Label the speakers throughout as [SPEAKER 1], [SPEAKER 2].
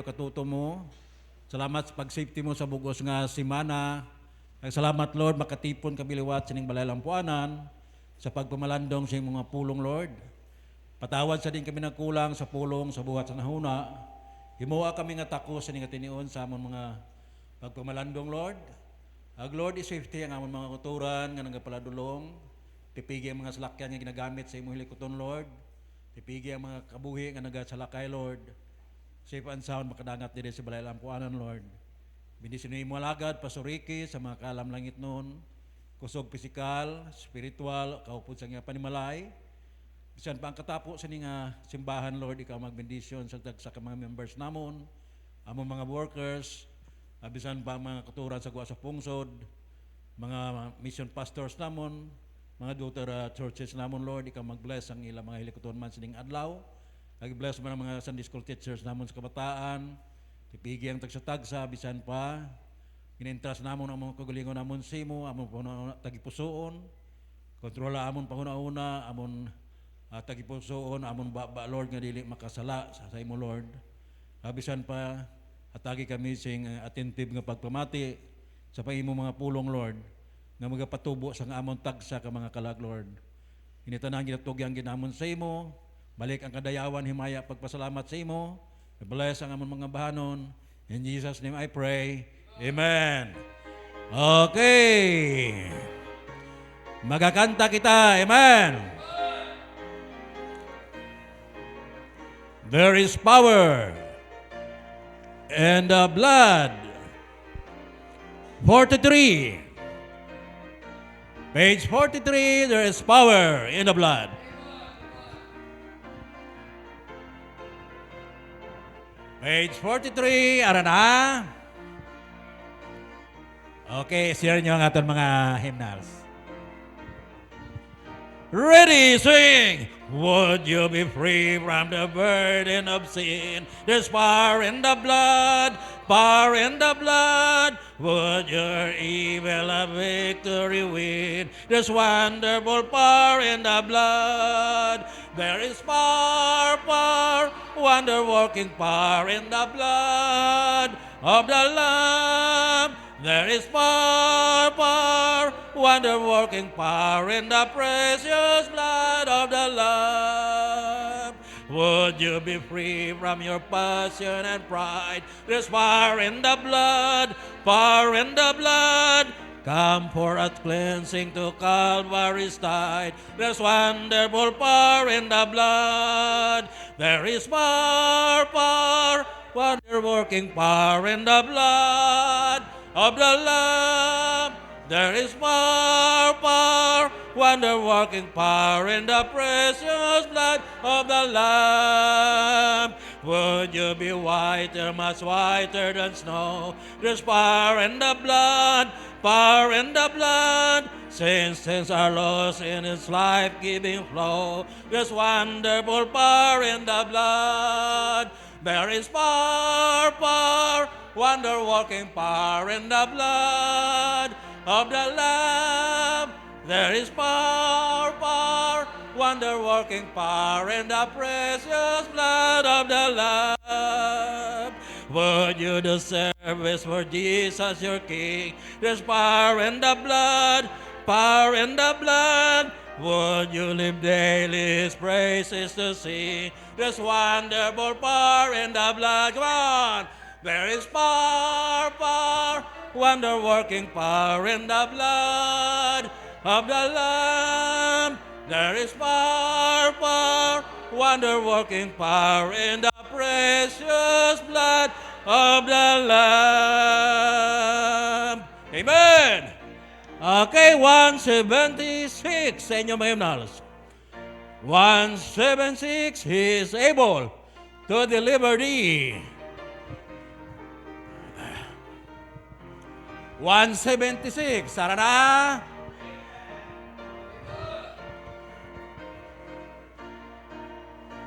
[SPEAKER 1] katuto mo. Salamat sa pag-safety mo sa bugos nga simana. Salamat Lord, makatipon kabiliwat sa ning balay lampuanan sa pagpamalandong sa iyong mga pulong Lord. Patawad sa din kami nagkulang sa pulong sa buhat sa nahuna. Himuha kami nga tako sa ning tinion sa among mga pagpamalandong Lord. Lord, i-safety ang among mga kuturan nga nagapaladulong. Tipigi ang mga salakyan nga ginagamit sa imong hilikoton Lord. Tipigi ang mga kabuhi nga nagasalakay Lord. Safe and sound makadangat din sa balay lampuanan Lord. Binisin mo alagad, pasuriki sa mga kalam langit noon. Kusog pisikal, spiritual, kaupod sa nga panimalay. Bisan pa ang katapo sa nga simbahan Lord, ikaw magbendisyon sa mga members namon, among mga workers, bisan pa ang mga katuran sa guwa sa pungsod, mga mission pastors namon, mga daughter churches namon Lord, ikaw mag-bless ang ilang mga hilikoton man sining adlaw. Nag-bless mo ng mga Sunday school teachers namon sa kabataan. Tipigi ang tagsa-tagsa, bisan pa. Ginintras namon ang mga kagalingon namon simo, amon tagipusoon. Kontrola amon pahuna-una, amon tagipusoon, amon ba Lord nga dili makasala sa imo Lord. Bisan pa, atagi kami sing attentive nga pagpamati sa paimo mga pulong Lord, nga magapatubo sa nga amon tagsa ka mga kalag Lord. Initanang ginatugyang ginamon sa imo, balik ang kadayawan, himaya, pagpasalamat sa imo. Bless ang among mga bahanon. In Jesus' name I pray. Amen. Okay. Magakanta kita. Amen. There is power in the blood. 43. Page 43, there is power in the blood. Page 43, ara na. Okay, share nyo ang aton mga hymnals. Ready, sing! Would you be free from the burden of sin? There's power in the blood, power in the blood. Would your evil a victory win? There's wonderful power in the blood. There is power, power, wonder-working power in the blood of the Lamb. There is power, power, wonder-working power in the precious blood of the Lamb. Would you be free from your passion and pride? There's power in the blood, power in the blood. Come for a cleansing to Calvary's tide. There's wonderful power in the blood. There is power, power, wonder-working power in the blood of the Lamb. There is power, power, wonder-working power in the precious blood of the Lamb. Would you be whiter, much whiter than snow? There's power in the blood, power in the blood. Sins are lost in its life-giving flow. There's wonderful power in the blood. There is power, power, wonder-working power in the blood of the Lamb. There is power, power, wonder-working power in the precious blood of the Lamb. Would you do service for Jesus your King? There's power in the blood, power in the blood. Would you live daily His praises to sing? There's wonderful power in the blood. Come on! There is power, power, wonder-working power in the blood of the Lamb. There is power, power, wonder-working power in the precious blood of the Lamb. Amen! Okay, 176 sa inyong mga hymnals. 176, He is able to deliver thee. 176, sara na.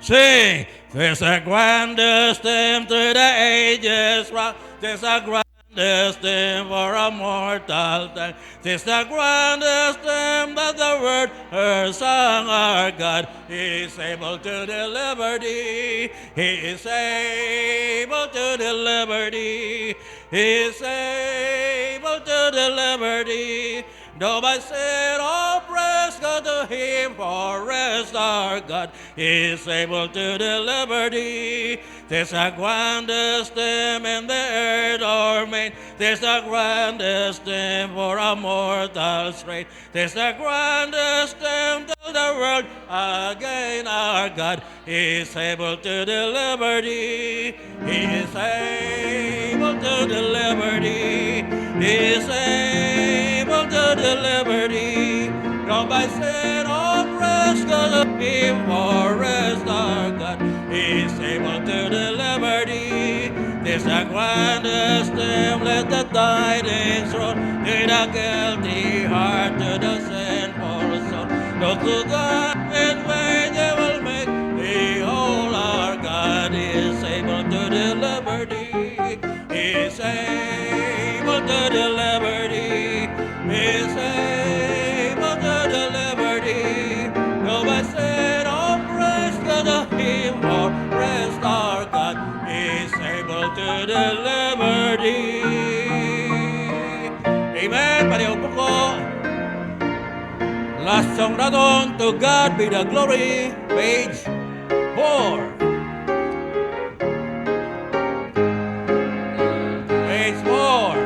[SPEAKER 1] Sing, there's a grandest theme to the ages, there's a grand Destined for a mortal time. 'Tis the grandest hymn that the world has sung. Our God is able to deliver thee. He is able to deliver thee. He is able to deliver thee. Though by sin, all praise go to Him, for rest our God is able to deliver thee. 'Tis the grandest hymn in the earth or main. 'Tis the grandest hymn for a mortal strain. 'Tis the grandest hymn to the world again. Our God is able to deliver thee. He is able to deliver thee. He is able to deliver thee. From by sin, all praise go to Him, for rest our God is able to deliver thee. 'Tis the grandest hymn, let the tidings roll to the guilty heart, to the sinful soul. Look to God and faith, He will make thee whole. Our God is able to deliver thee. He is able to deliver thee. He is able to deliver thee. No, by sin, all praise go to Him, for rest our God is able to deliver thee. Amen. Paliw po ko. Last song natin, To God be the glory, page 4. Page 4.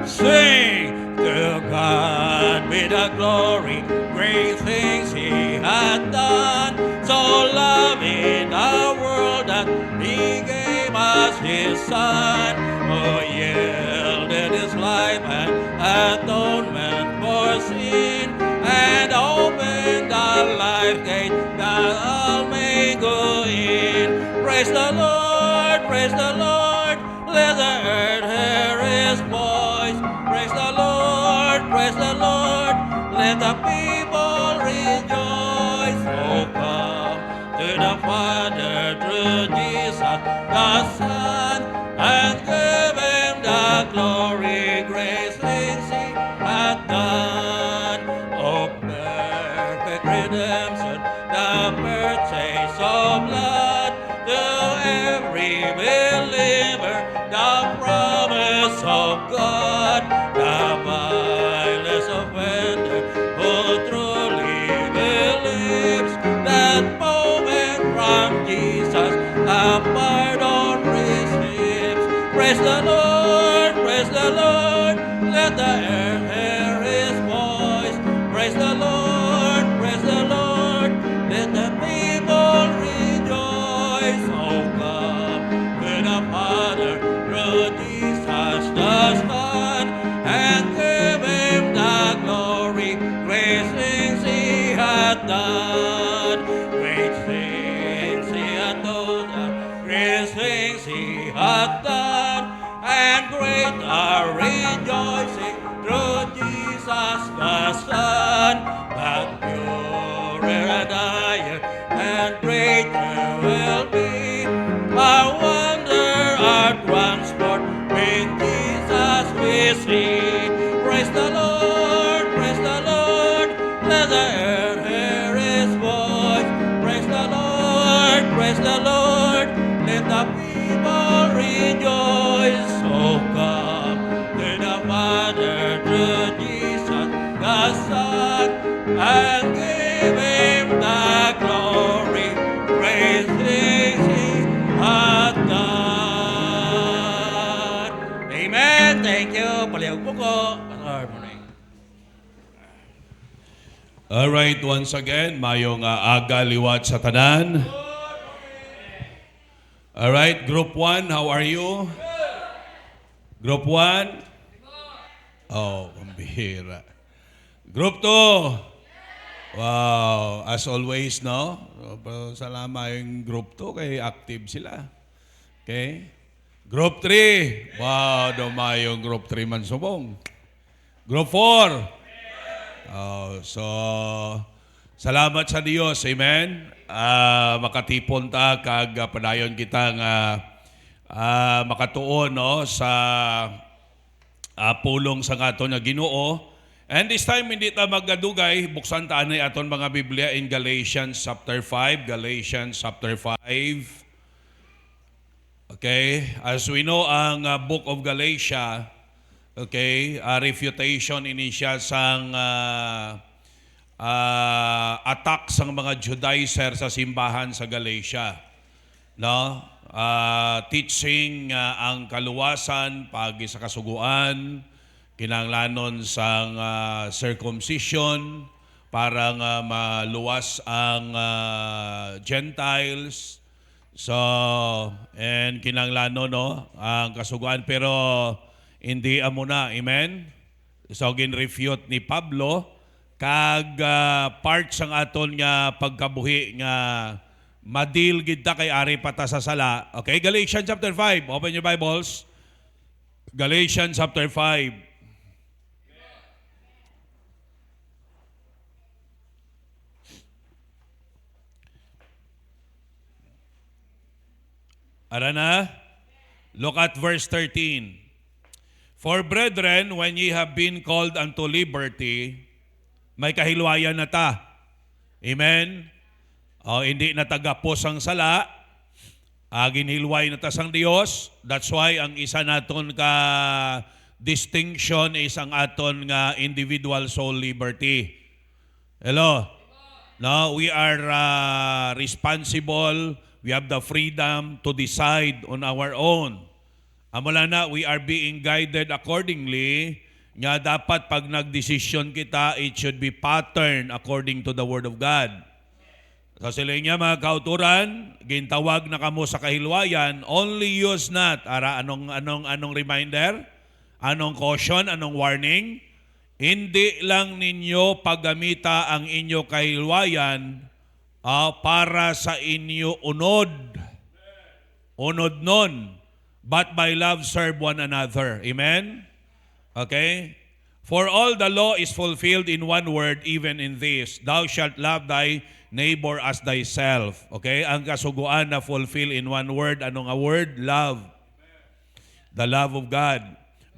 [SPEAKER 1] Sing, to God be the glory, great things He hath done. So loving the world that He gave us His Son, who yielded His life and atonement for sin, and opened the life gate that all may go in. Praise the Lord, praise the Lord, let the earth hear His voice. Praise the Lord, praise the Lord, let the people rejoice. Oh, come to the Father through Jesus the Son, and give Him the glory, grace things He hath done. Oh, perfect redemption, the purchase of blood, to every believer, the promise of God, the vilest offender who truly believes that moment from Jesus a pardon receives. Praise the Lord, let the earth hear His voice. Praise the Lord, let the people rejoice. Oh, come to the Father through Jesus the Son, and give Him the glory, great things He hath done. Great things He hath done, great things He hath done, and great are rejoicing through Jesus the Son. But purer and higher and greater will be our wonder, our transport, when Jesus we see. Praise the Lord, let the earth hear His voice. Praise the Lord, let the people rejoice. Oh, come to the Father through Jesus the Son, and give Him the glory, great things He hath done. Amen. Thank you. Paliw po ko. Harmony.
[SPEAKER 2] Alright, once again, mayong aga liwat sa tanan. Alright, Group 1, how are you? Group 1? Oh, pambihira. Group 2? Wow, as always, no? Pero salamat yung Group 2 kay active sila. Okay? Group 3. Wow, dumayong Group 3 man subong. Group 4. So, salamat sa Dios, amen. Makatipon ta kag padayon kita nga makatuon no sa pulong sa aton nga Ginoo. And this time hindi ta magdugay, buksan ta anay aton mga Biblia in Galatians chapter 5, Galatians chapter 5. Okay, as we know ang book of Galatia, okay, refutation ini siya sang attack sang mga Judaizer sa simbahan sa Galatia. No? Teaching ang kaluwasan pagi sa kasuguan, kinahanglanon sang circumcision para nga maluwas ang Gentiles. So, and kinahanglanon no ang kasuguan pero hindi amo na, amen. So gin-refute ni Pablo kag part sang aton nga pagkabuhi nga madil gid ta kay ari pata sa sala. Okay, Galatians chapter 5. Open your Bibles. Galatians chapter 5. Ara na? Look at verse 13. For brethren, when ye have been called unto liberty, may kahilwayan na ta. Amen? Hindi na tagapos ang sala. Ginhilway na ta sang Dios. That's why ang isa naton ka distinction is ang aton nga individual soul liberty. Hello? No, we are responsible. We have the freedom to decide on our own. Amula na, we are being guided accordingly. Nga dapat pag nagdesisyon kita, it should be patterned according to the Word of God. So sila niya mga kauturan, gintawag na kamo sa kahilwayan, only use not. Ara, anong reminder? Anong caution? Anong warning? Hindi lang ninyo paggamita ang inyo kahilwayan para sa inyo unod. Unod nun. But by love serve one another. Amen? Okay? For all the law is fulfilled in one word, even in this, thou shalt love thy neighbor as thyself. Okay? Ang kasuguan na fulfill in one word. Anong a word? Love. The love of God.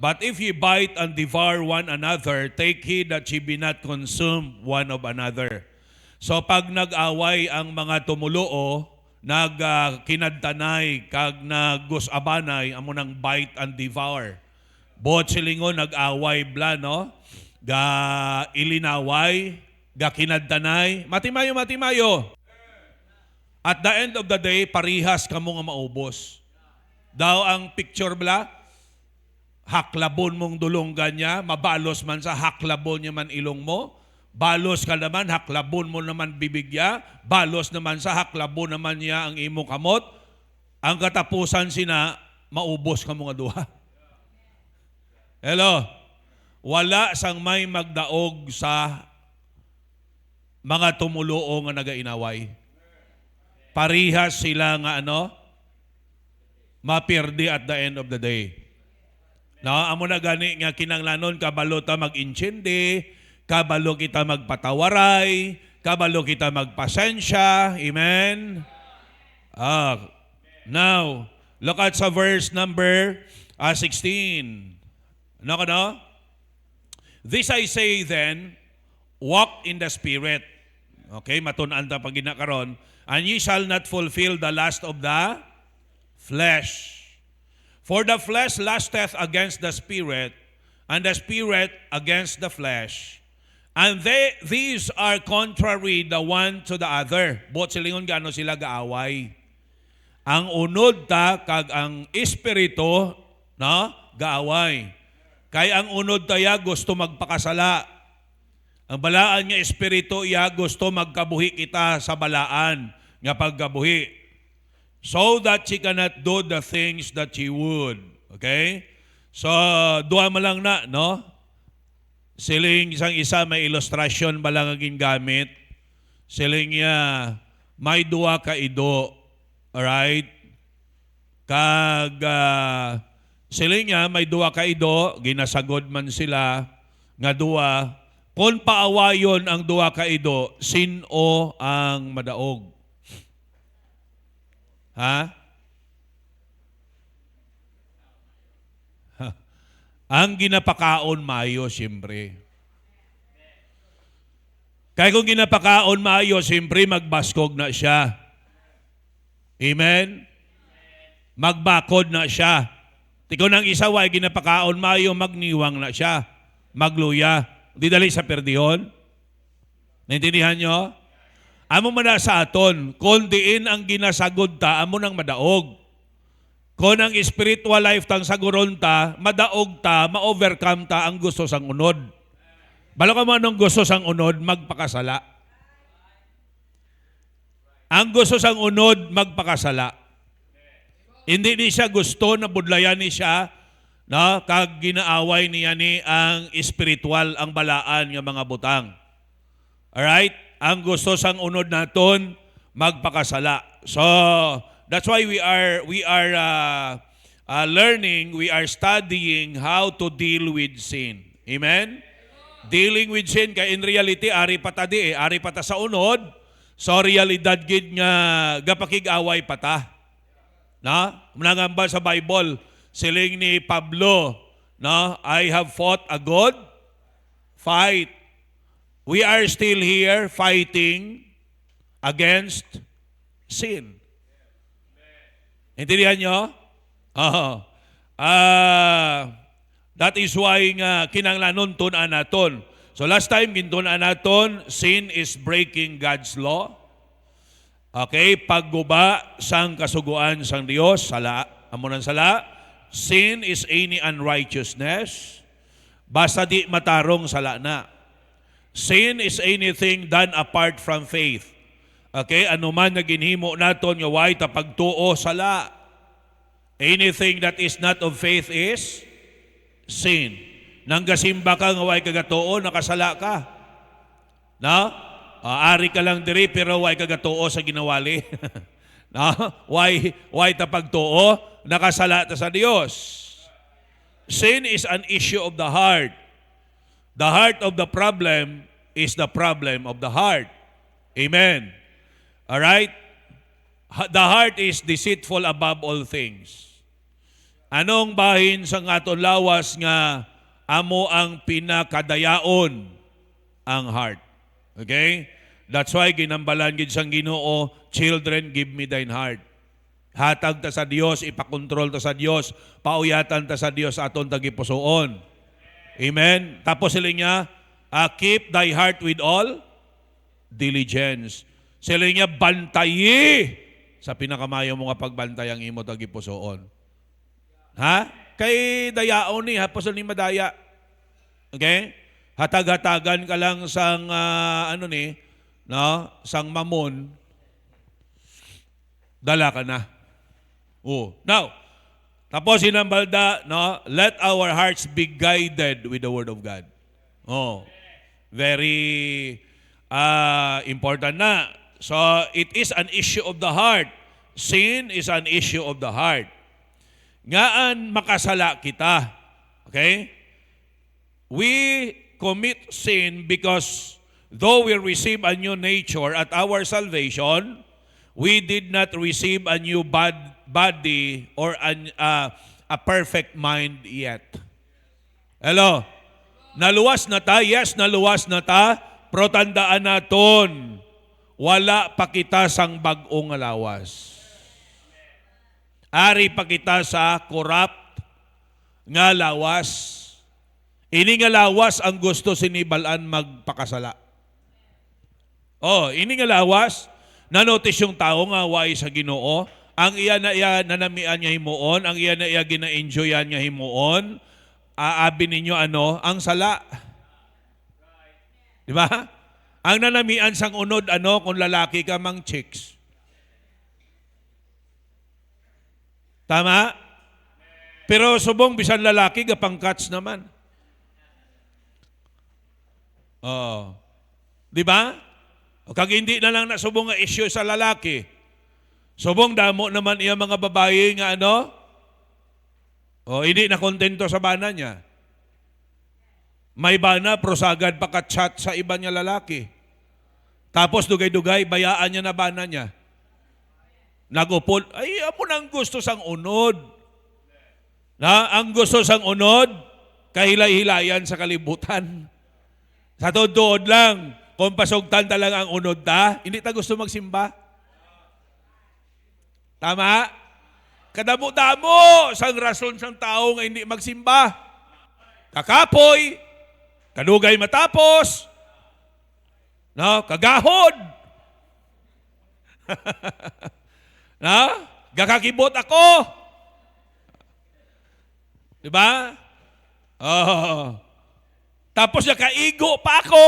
[SPEAKER 2] But if ye bite and devour one another, take heed that ye be not consumed one of another. So pag nag-away ang mga tumuluo, kinadtanay, kag nagusabanay, amo nang bite and devour. Bot silingon nag-away bla, no? Ga ilinaway, ga kinadtanay, matimayo. At the end of the day, parihas kamo nga maubos. Daw ang picture bla, haklabon mong dulonggan niya, mabalos man sa haklabon niya man ilong mo, balos ka naman, haklabon mo naman bibigya, balos naman sa haklabon naman niya ang imo kamot, ang katapusan sina, maubos ka mga duha. Hello? Wala sang may magdaog sa mga tumuluo nga nagainaway. Parihas sila nga mapirdi at the end of the day. Amo na gani nga kinanglanon kabalo ta mag-inchindi, kabalo kita magpatawaray, kabalo kita magpasensya. Amen? Now, look at sa verse number 16. Ano? This I say then, walk in the Spirit. Okay, matun-an ta pag ginakaron. And ye shall not fulfill the lust of the flesh. For the flesh lusteth against the Spirit, and the Spirit against the flesh. And these are contrary the one to the other. Bot silingon gaano sila gaaway. Ang unod ta kag ang espiritu, no, gaaway. Kay ang unod taya gusto magpakasala. Ang balaan nga espiritu iya gusto magkabuhi kita sa balaan nga pagkabuhi. So that she cannot do the things that she would. Okay? So, duha mo lang na, no? Siling isang isa may ilustrasyon ba lang ang gingamit? Siling niya, may duwa ka ido. Alright? Kag, siling niya, may duwa ka ido, ginasagod man sila, nga duwa, Kung paawayon ang duha ka ido, sino ang madaog? Ha? Ang ginapakaon maayo, siyempre. Kaya kung ginapakaon maayo, siyempre magbaskog na siya. Amen? Magbakod na siya. Tiko nang isa way ginapakaon maayo, magniwang na siya. Magluya. Di dali sa perdihon. Naintindihan nyo? Amo man na sa aton, kung diin ang ginasagod ta, amo nang madaog. Kung ang spiritual life tang saguron ta, madaog ta, ma-overcome ta ang gusto sang unod. Balo ka mo anong gusto sang unod, magpakasala. Ang gusto sang unod, magpakasala. Hindi ni siya gusto na budlayan ni siya, no? Kag ginaaway niya ni ang spiritual, ang balaan ng mga butang. Alright? Ang gusto sang unod naton, magpakasala. So, that's why we are learning, we are studying how to deal with sin. Amen? Dealing with sin, kaya in reality, ari pata ari pata sa unod, so realidad gid nga gapakig-away pata. Na? Manangamba sa Bible, siling ni Pablo, no? I have fought a good fight. We are still here fighting against sin. Intindihan nyo? That is why nga kinanglanon tunan naton. So last time gintunan naton, sin is breaking God's law. Okay, pagguba sang kasuguan sang Dios, sala, amunan sala. Sin is any unrighteousness. Basta di matarong sala na. Sin is anything done apart from faith. Okay, anuman na ginhimo naton nga way ta pagtuo sala. Anything that is not of faith is sin. Nang gasimba ka nga way kagatuo, nakasala ka. No? Ari ka lang diri pero way kagatuo sa ginawali. No? Way ta pagtuo, nakasala ta sa Dios. Sin is an issue of the heart. The heart of the problem is the problem of the heart. Amen. All right? The heart is deceitful above all things. Anong bahin sa aton lawas nga amo ang pinakadayaon? Ang heart. Okay? That's why ginambalan gid sang Ginoo, children, give me thine heart. Hatag ta sa Dios, ipakontrol ta sa Dios, pauyatan ta sa Dios aton tagipusoon. Amen? Tapos sila niya, keep thy heart with all diligence. Sila niya, bantayi sa pinakamayo mo nga pagbantay ang imo tagipusoon. Ha? Kay dayaon ni, hapos ni madaya. Okay? Hatag-hatagan ka lang sang, sang mamon, dala ka na. Oh. Now, tapos sinambalda, no? Let our hearts be guided with the Word of God. Oh, very important na. So, it is an issue of the heart. Sin is an issue of the heart. Ngaan makasala kita. Okay? We commit sin because though we receive a new nature at our salvation, we did not receive a new body or a perfect mind yet. Hello? Naluwas na ta? Yes, naluwas na ta. Pero tandaan naton, wala pa kita sang bag-ong lawas. Ari pa kita sa corrupt nga lawas. Ini nga lawas ang gusto sinibalan magpakasala. Oh, ini nga lawas, nanotice yung tao nga way sa Ginoo, ang iya na iya nanamian niya himuon, ang iya na iya gina-enjoyan niya himuon, aabi ninyo ang sala. Di ba? Ang nanamian sang unod kung lalaki ka mang chicks. Tama? Pero subong bisan lalaki gapang cuts naman. Oh. Di ba? O kag hindi na lang nasubong nga issue sa lalaki. Subong damo naman iya mga babae nga o hindi na kontento sa bana niya. May bana, prosagad pa ka-chat sa iba niya lalaki. Tapos dugay-dugay, bayaan niya na bana niya. Nagupol, ay, amo nang gusto sang unod. Na, ang gusto sang unod, kahilay-hilayan sa kalibutan. Sa tuod lang, kung pasugtan talaga ang unod ta, hindi ta gusto magsimba. Tama? Kadamo-damo sang rason sang tao nga hindi magsimba. Kakapoy, kadugay matapos, no, kagahod. No? Gakakibot ako. Di ba? Oh. Tapos nakaigo pa ako.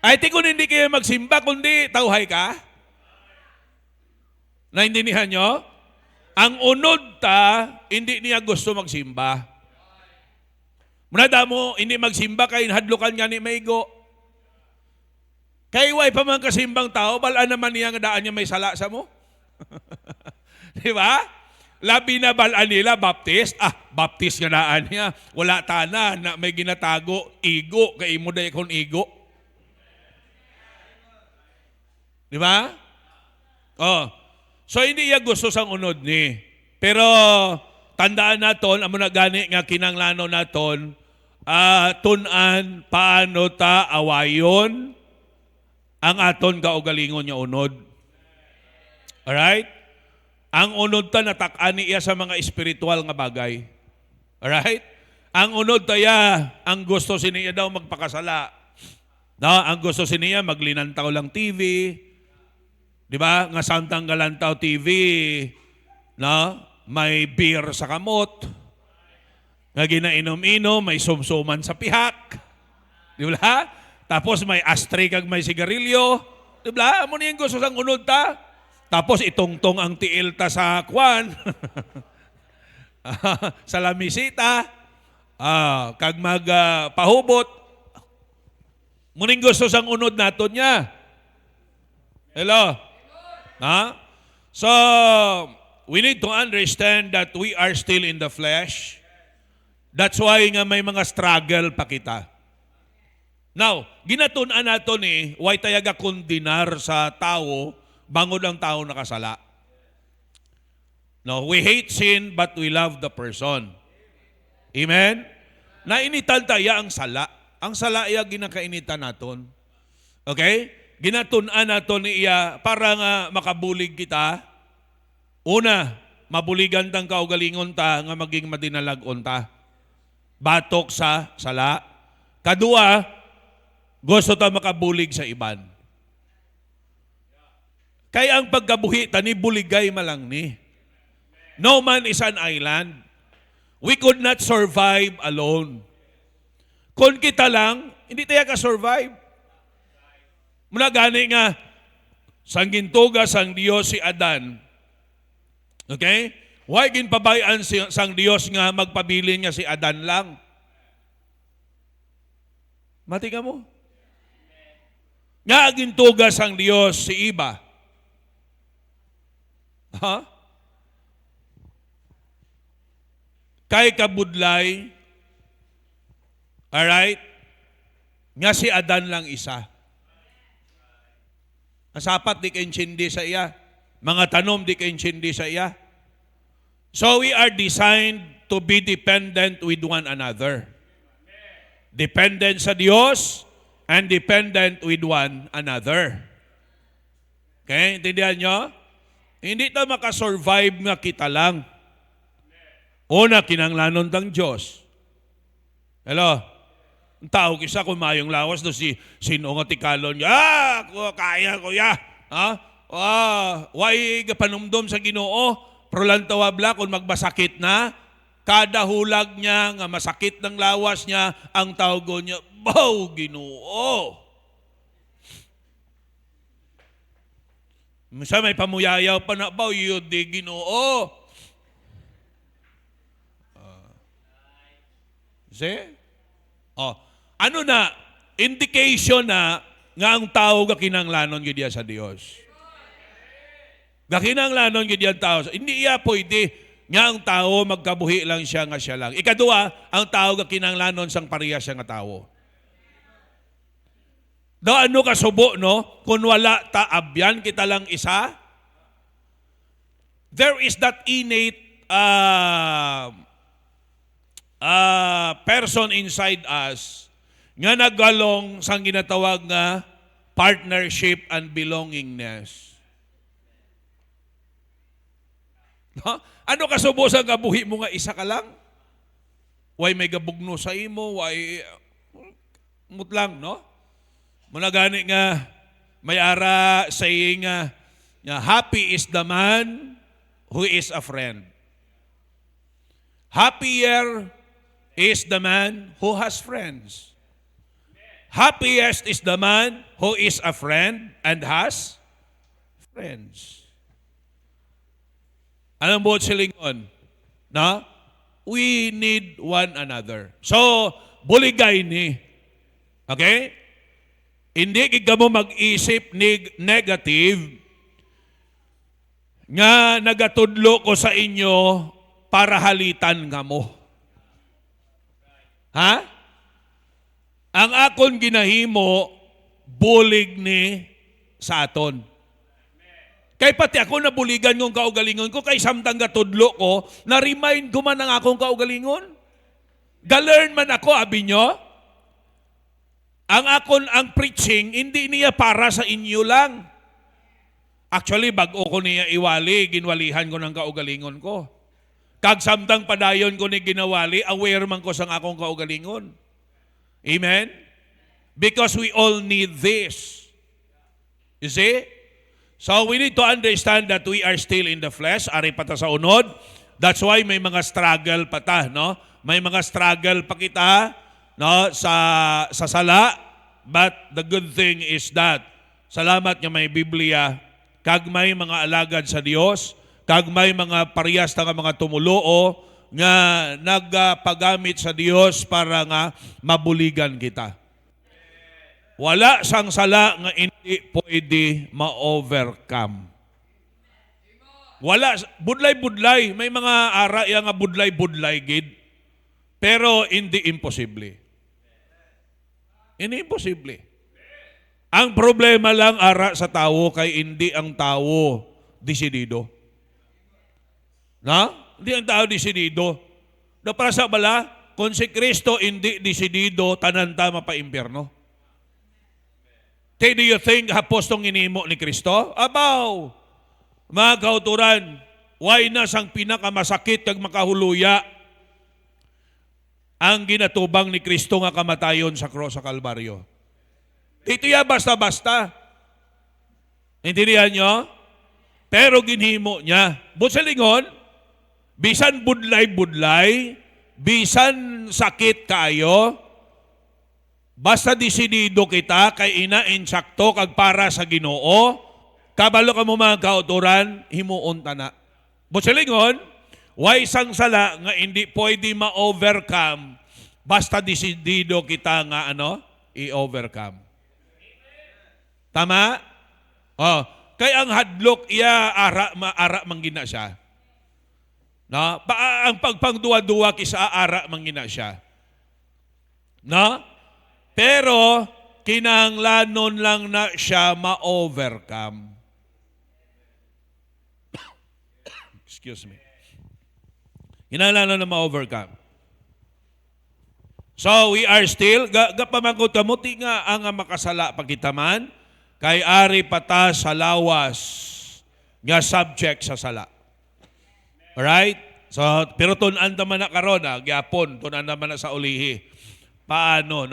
[SPEAKER 2] Ay, kung hindi kayo magsimba, kundi tauhay ka. Naintindihan nyo? Ang unod ta, hindi niya gusto magsimba. Munada mo, hindi magsimba kay hadlukan nga ni Maigo. Kay way pa man kasimbang tao, balaan naman niya nga daan niya may sala sa mo. Di ba? Labi na balaan nila, baptist. Baptist nga daan niya. Wala tana na may ginatago, igo, kay mo day kon igo. Di ba? Oh. So hindi niya gusto sang unod ni. Pero tandaan naton, amo na gani nga kinanglano naton, tunan paano ta awayon ang aton kaugalingon nga unod. Alright? Ang unod ta natak-an niya sa mga espiritual nga bagay. Alright? Ang unod taya, ang gusto siniya daw magpakasala. No, ang gusto siniya maglinantaw lang TV. Di ba? Nga santang galantaw TV, no? May beer sa kamot. Nga ginainom-inom, may sumsuman sa pihak. Di ba? Tapos may ashtray kag may sigarilyo. Di ba? Amo niyan gusto sang unod ta. Tapos itungtong ang tiil ta sa kwan. Sa lamisita. Kag magpahubot. Muning gusto sang unod naton niya. Hello? So, we need to understand that we are still in the flesh. That's why nga may mga struggle pa kita. Now, ginatunan nato ni, why tayaga kondinar sa tao, bangod ang tao nakasala. No, we hate sin, but we love the person. Amen? Nainitan tayo ang sala. Ang sala iya ginakainitan naton. Okay? Ginatunan nato ni iya para nga makabulig kita. Una, mabuligan tang kaugalingon ta nga maging madinalagon ta. Batok sa sala. Kadua, gusto ta makabulig sa iban. Kaya ang pagkabuhi ta ni buligay malang ni. No man is an island. We could not survive alone. Kung kita lang, hindi tayo ka-survive. Muna gani nga, sang gintuga sang Dios si Adan. Okay? Why ginpabayaan sang Dios nga magpabilin nga si Adan lang? Mati ka mo? Nga gintuga sang Dios si Iba. Ha? Kay kabudlay, alright? Nga si Adan lang isa. Asapat di kainchindi sa iya. Mga tanom di kainchindi sa iya. So we are designed to be dependent with one another. Dependent sa Diyos and dependent with one another. Okay? Intindihan nyo? Hindi tayo makasurvive nga kita lang. Una, kinanglanon tang Diyos. Hello? Ang tao kisa kung mayong lawas do si sino nga tikalon niya. Kaya ko ya. Why panumdom sa Ginoo? Pero lang tawabla kung magbasakit na, kada hulag niya nga masakit ng lawas niya, ang tawgo niya, "Bow, Ginoo." Misa may pamuyayaw pa na, "Bow, yun di Ginoo." See? Ano na, indication na nga ang tao ga kinanglanon gid sa Dios. Ga kinanglanon gid ang tao. Hindi iya pwede nga ang tao magkabuhi lang siya nga siya lang. Ikadua, ang tao nga kinahanglanon sang pareha siya nga tao. Do ano kasubo, no? Kung wala ta abyan kita lang isa, there is that innate person inside us nga nagalong sang ginatawag nga partnership and belongingness. No? Ano kasubo sa kabuhi mo nga isa ka lang? Why may gabugno sa imo? Why mutlang, no? Muna gani nga may ara saying nga happy is the man who is a friend. Happier is the man who has friends. Happiest is the man who is a friend and has friends. Anong buot silingon? No? We need one another. So, buligay ni. Okay? Hindi ka mo mag-isip negative nga nagatudlo ko sa inyo para halitan nga mo. Ha? Ang akon ginahimo, bulig ni sa aton. Kay pati ako nabuligan ng kaugalingon ko, kay samtang gatudlo ko, na-remind ko man ang akong kaugalingon. Ga-learn man ako, abi nyo. Ang preaching, hindi niya para sa inyo lang. Actually, bago ko niya iwali, ginwalihan ko ng kaugalingon ko. Kag samtang padayon ko ni ginawali, aware man ko sa akong kaugalingon. Amen? Because we all need this. You see? So we need to understand that we are still in the flesh, ari pa ta sa unod. That's why may mga struggle pa ta, no? May mga struggle pa kita, no, sa sala. But the good thing is that salamat nga may Biblia, kag may mga alagad sa Dios, kag may mga parehas nga mga tumuloo nga nagpagamit sa Dios para nga mabuligan kita. Wala sang sala nga hindi pwede ma-overcome. Wala, budlay-budlay. May mga ara nga budlay-budlay gid. Pero hindi imposible. Hindi imposible. Ang problema lang ara sa tao kay hindi ang tao desidido. Na? Hindi ang tao desidido. Na para sa bala, kung si Kristo hindi desidido, tananta mapa-impyerno. Do you think hapostong inimo ni Kristo? Abaw! Mga kauturan, why na sang pinakamasakit kag makahuluya ang ginatubang ni Kristo nga kamatayon sa cross sa Kalbaryo? Ito ya basta-basta. Intindihan nyo? Pero ginhimo niya. Busalingon, bisan budlay-budlay, bisan sakit kayo, basta desidido kita kay ina-insakto kag para sa Ginoo, kabalo ka mo mga kauturan, himuon ta na. Busalingon, why sang sala nga hindi pwede ma-overcome basta desidido kita nga i-overcome. Tama? Oh, kay ang hadlok iya ara manggina siya. No? Ang pagpangduwa-duwa kisa ara manggina siya. No? Pero, kinahanglanon lang na siya ma-overcome. Excuse me. Kinahanglanon na ma-overcome. So, we are still, gapamangkot kamuti nga ang makasala pagkitaman, kay ari pata sa lawas nga subject sa sala. Alright? So, pero tunan naman na karon, gyapon, tunan naman na sa ulihi. Paano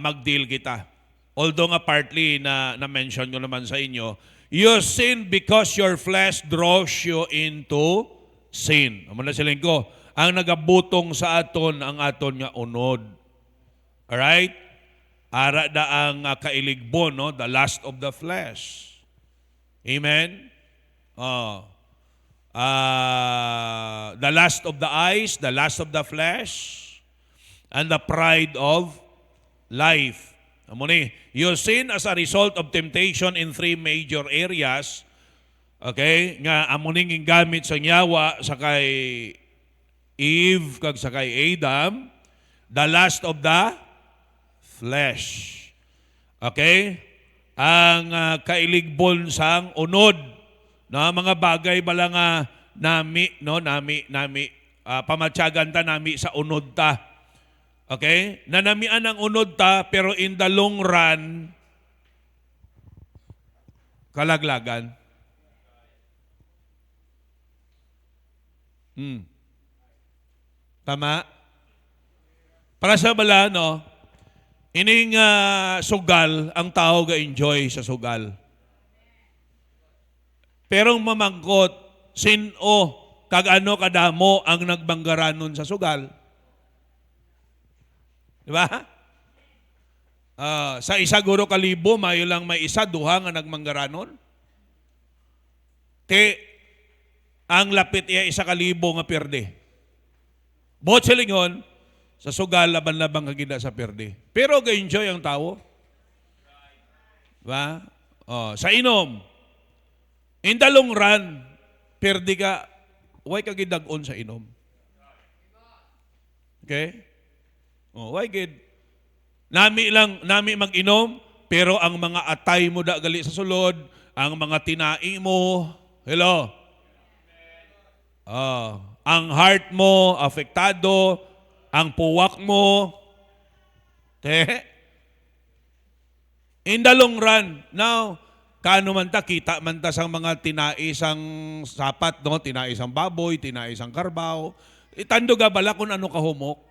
[SPEAKER 2] mag-deal kita. Although nga partly na-mention ko naman sa inyo, you sin because your flesh draws you into sin. Amo na siling ko, ang nagabutong sa aton ang aton nga unod. Alright? Ara da ang kailigbon, no? The lust of the flesh. Amen? The lust of the eyes, the lust of the flesh, and the pride of life. You sin as a result of temptation in three major areas. Okay? Nga amuning gamit sa nyawa sa kay Eve kag sa kay Adam, the lust of the flesh. Okay? Ang kailigbon sang unod, no, mga bagay bala nga nami pamatyagan ta nami sa unod ta. Okay? Nanamian ang unod ta pero in the long run kalaglagan. Tama? Para sa bala, no? Ining sugal, ang tao ga-enjoy sa sugal. Pero mamangkot, sino, kag ano kadamo ang nagbanggaranon sa sugal? Di ba? Sa isa guro kalibo, mayo lang may isa, duha nga nagmanggaranon. Ang lapit iya isa kalibo nga perde. Bot silingon, sa sugal, laban-labang kagida sa perde. Pero ga-enjoy ang tao. Diba? Sa inom, in the long run, perde ka, why kagidag-on sa inom? Okay? Why gid? Nami mag-inom, pero ang mga atay mo da gali sa sulod, ang mga tinai mo, hello? Ang heart mo, apektado, ang puwak mo, in the long run, now, kano man ta, kita man ta sang mga tinaisang sapat, no? Tinaisang baboy, tinaisang karbaw, itando ga bala kung ano kahumok.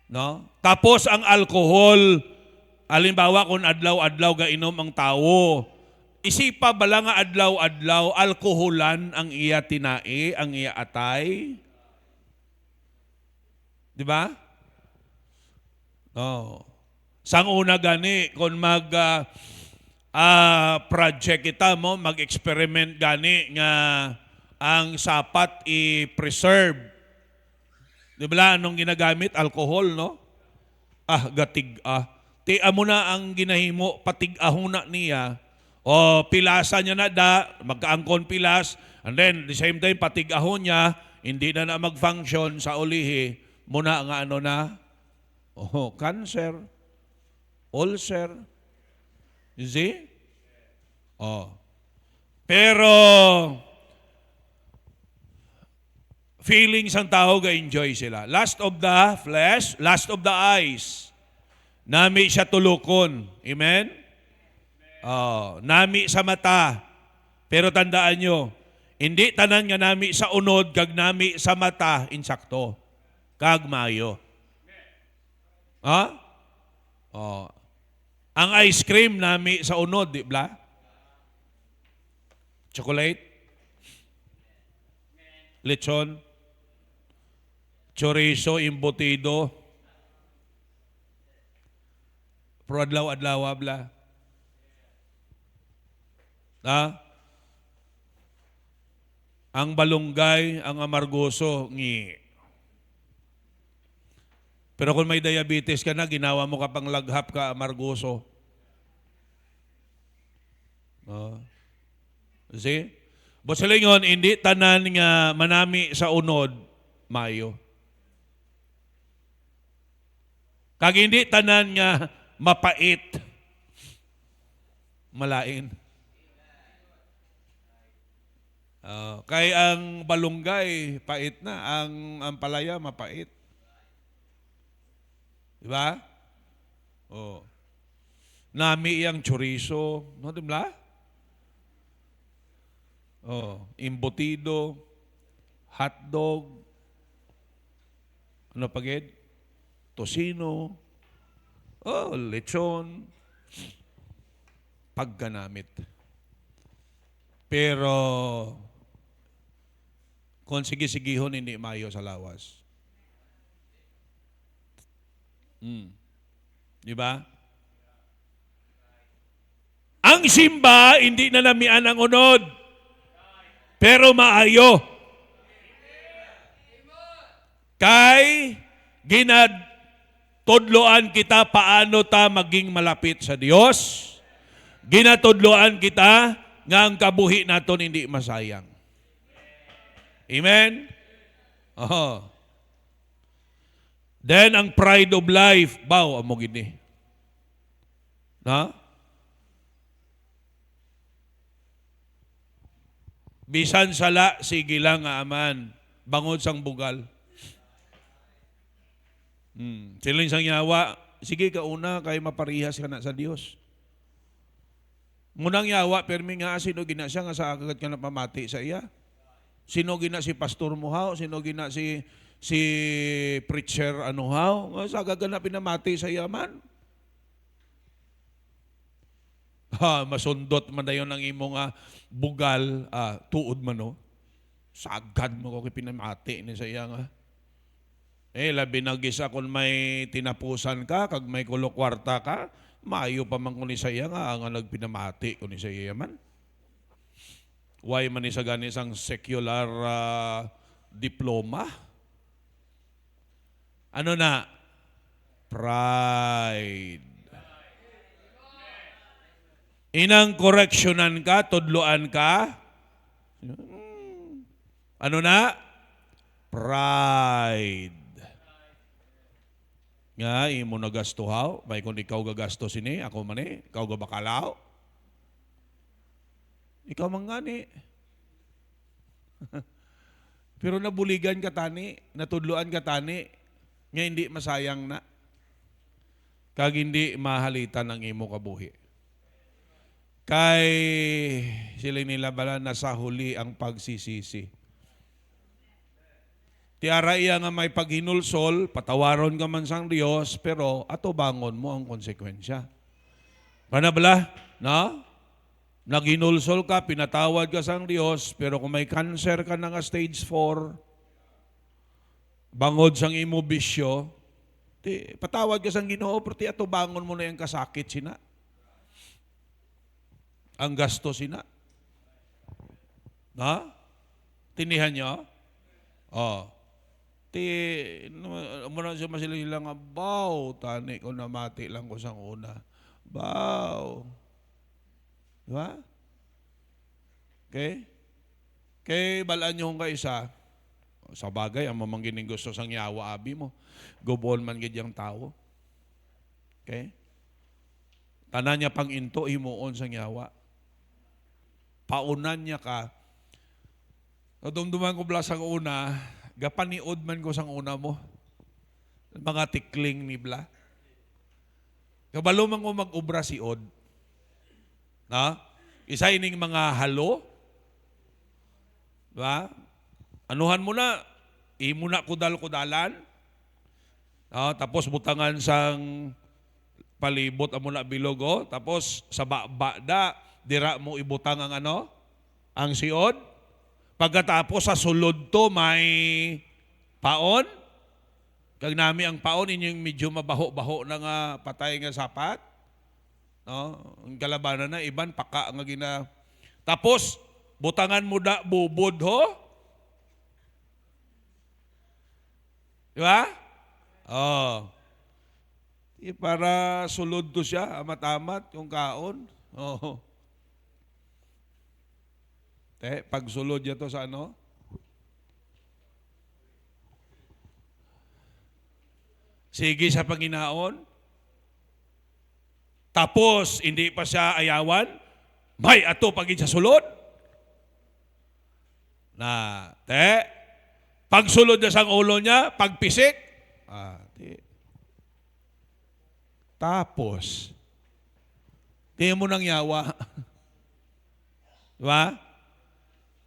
[SPEAKER 2] No? Tapos ang alcohol, alimbawa kung adlaw-adlaw ga inom ang tao, isipa bala nga adlaw-adlaw, alkoholan ang iya tinai, ang iya atay. Di ba? Sang una gani, kung project kita mo, mag-experiment gani nga ang sapat i-preserve. Di ba anong ginagamit? Alcohol, no? Tia mo na ang ginahimo, patig-ahuna niya, o pilasa niya na magkaangkon pilas, and then the same time patig-ahon niya, hindi na mag-function sa ulihi, muna nga ano na, cancer, ulcer, you see? Pero, feelings ang tao ga-enjoy sila. Lust of the flesh, lust of the eyes. Nami siya tulukon. Amen? Nami sa mata. Pero tandaan nyo, hindi tanan nga nami sa unod, kag nami sa mata, insakto. Kag mayo. Ang ice cream nami sa unod, di ba? Chocolate? Lechon? Chorizo, embutido? Pro adlaw-adlaw, bla? Ang balunggay, ang amargoso, ngi. Pero kung may diabetes ka na, ginawa mo ka pang laghap ka, amargoso. See? But sa lingon, hindi tanan nga manami sa unod, mayo. Kag hindi tanan nga mapait, malain. Kay ang balunggay, pait na. Ang ampalaya, mapait. Diba? Nami yang chorizo. No, diba? Embutido, hotdog, ano pagid? Tosino, lechon, pagganamit. Pero, kung sige-sigihon, hindi mayo sa lawas. Di ba? Ang simba, hindi na namian ang unod. Pero maayo. Kay, ginatudloan kita paano ta maging malapit sa Diyos. Ginatudloan kita nga ang kabuhi naton hindi masayang. Amen? Oh. Then, ang pride of life, baw, amo gini. Na? Bisan sala, sige lang nga aman. Bangod sang bugal. Siling sang yawa, sige ka una, kay maparihas ka na sa Dios. Munang yawa, permi nga, sino gina siya nga sa agad ka na pamati sa iya? Sino gina si pastor mo haw? Sino gina si preacher ano haw? Sa agad ka na pinamati sa iya man? Masundot man na yun ang imong bugal, tuod man no? Sagad mo ko pinamati ni sa iya nga. Labi na gisa kung may tinapusan ka, kag may kulokwarta ka, maayo pa man kung sa iya nga nagpinamati kung sa iya man. Why man isa gani sang secular diploma? Ano na? Pride. Inang correctionan ka, tudloan ka. Ano na? Pride. Nga, imo nagastuhaw. May kung ikaw gagastos ini, ako man ikaw gabakalaw. Ikaw man gani. Pero nabuligan ka tani, natudloan ka tani, nga hindi masayang na. Kag hindi mahalitan ang imo kabuhi. Kay sila nila bala nasa huli ang pagsisisi. Tiara iya nga may paghinulsol, patawaron ka man sang Dios, pero ato bangon mo ang konsekwensya. Kana bala? No? Naghinulsol ka, pinatawad ka sang Dios, pero kung may cancer ka na nga stage 4, bangod sang imo bisyo, patawad ka sang Ginoo, pero ato bangon mo na yung kasakit sina. Ang gasto sina. Na? Tinihan niyo? Oh. Muna siya masila nga, baw, tani ko namati lang ko sang una. Baw. Diba? Okay? Kay balaan nyo kong kaisa, sa bagay, ang mamanggining gusto sang yawa abi mo, gubon man gidyang tao. Okay? Tanan niya pang into, himuon sang yawa. Paunan niya ka. Dumduman ko bala sang una, gapaniod man ko sang una mo. Mga tikling ni bla. Kabalo man ko mag-ubra si Od. Na? Isa ining mga halo. Diba? Anuhan mo na. Imo na kudal-kudalan. Tapos butangan sang palibot amo na bilog. Tapos sa da, dira mo ibutang ang ano? Ang siod. Pagkatapos sa sulod to may paon. Kag nami ang paon inyong medyo mabaho-baho na nga patay nga sapat. No? Ang kalabanan na iban paka nga gina. Tapos butangan mo da bubod ho. Di ba? Oh. Para sulod to siya, amat-amat yung kaon. Oh. Pag sulod niya to sa ano? Sige sa Panginoon. Tapos, hindi pa siya ayawan. May ato pagin sa sulod. Pag sulod na sang ulo niya, pagpisik. Tapos, di mo nang yawa. Diba?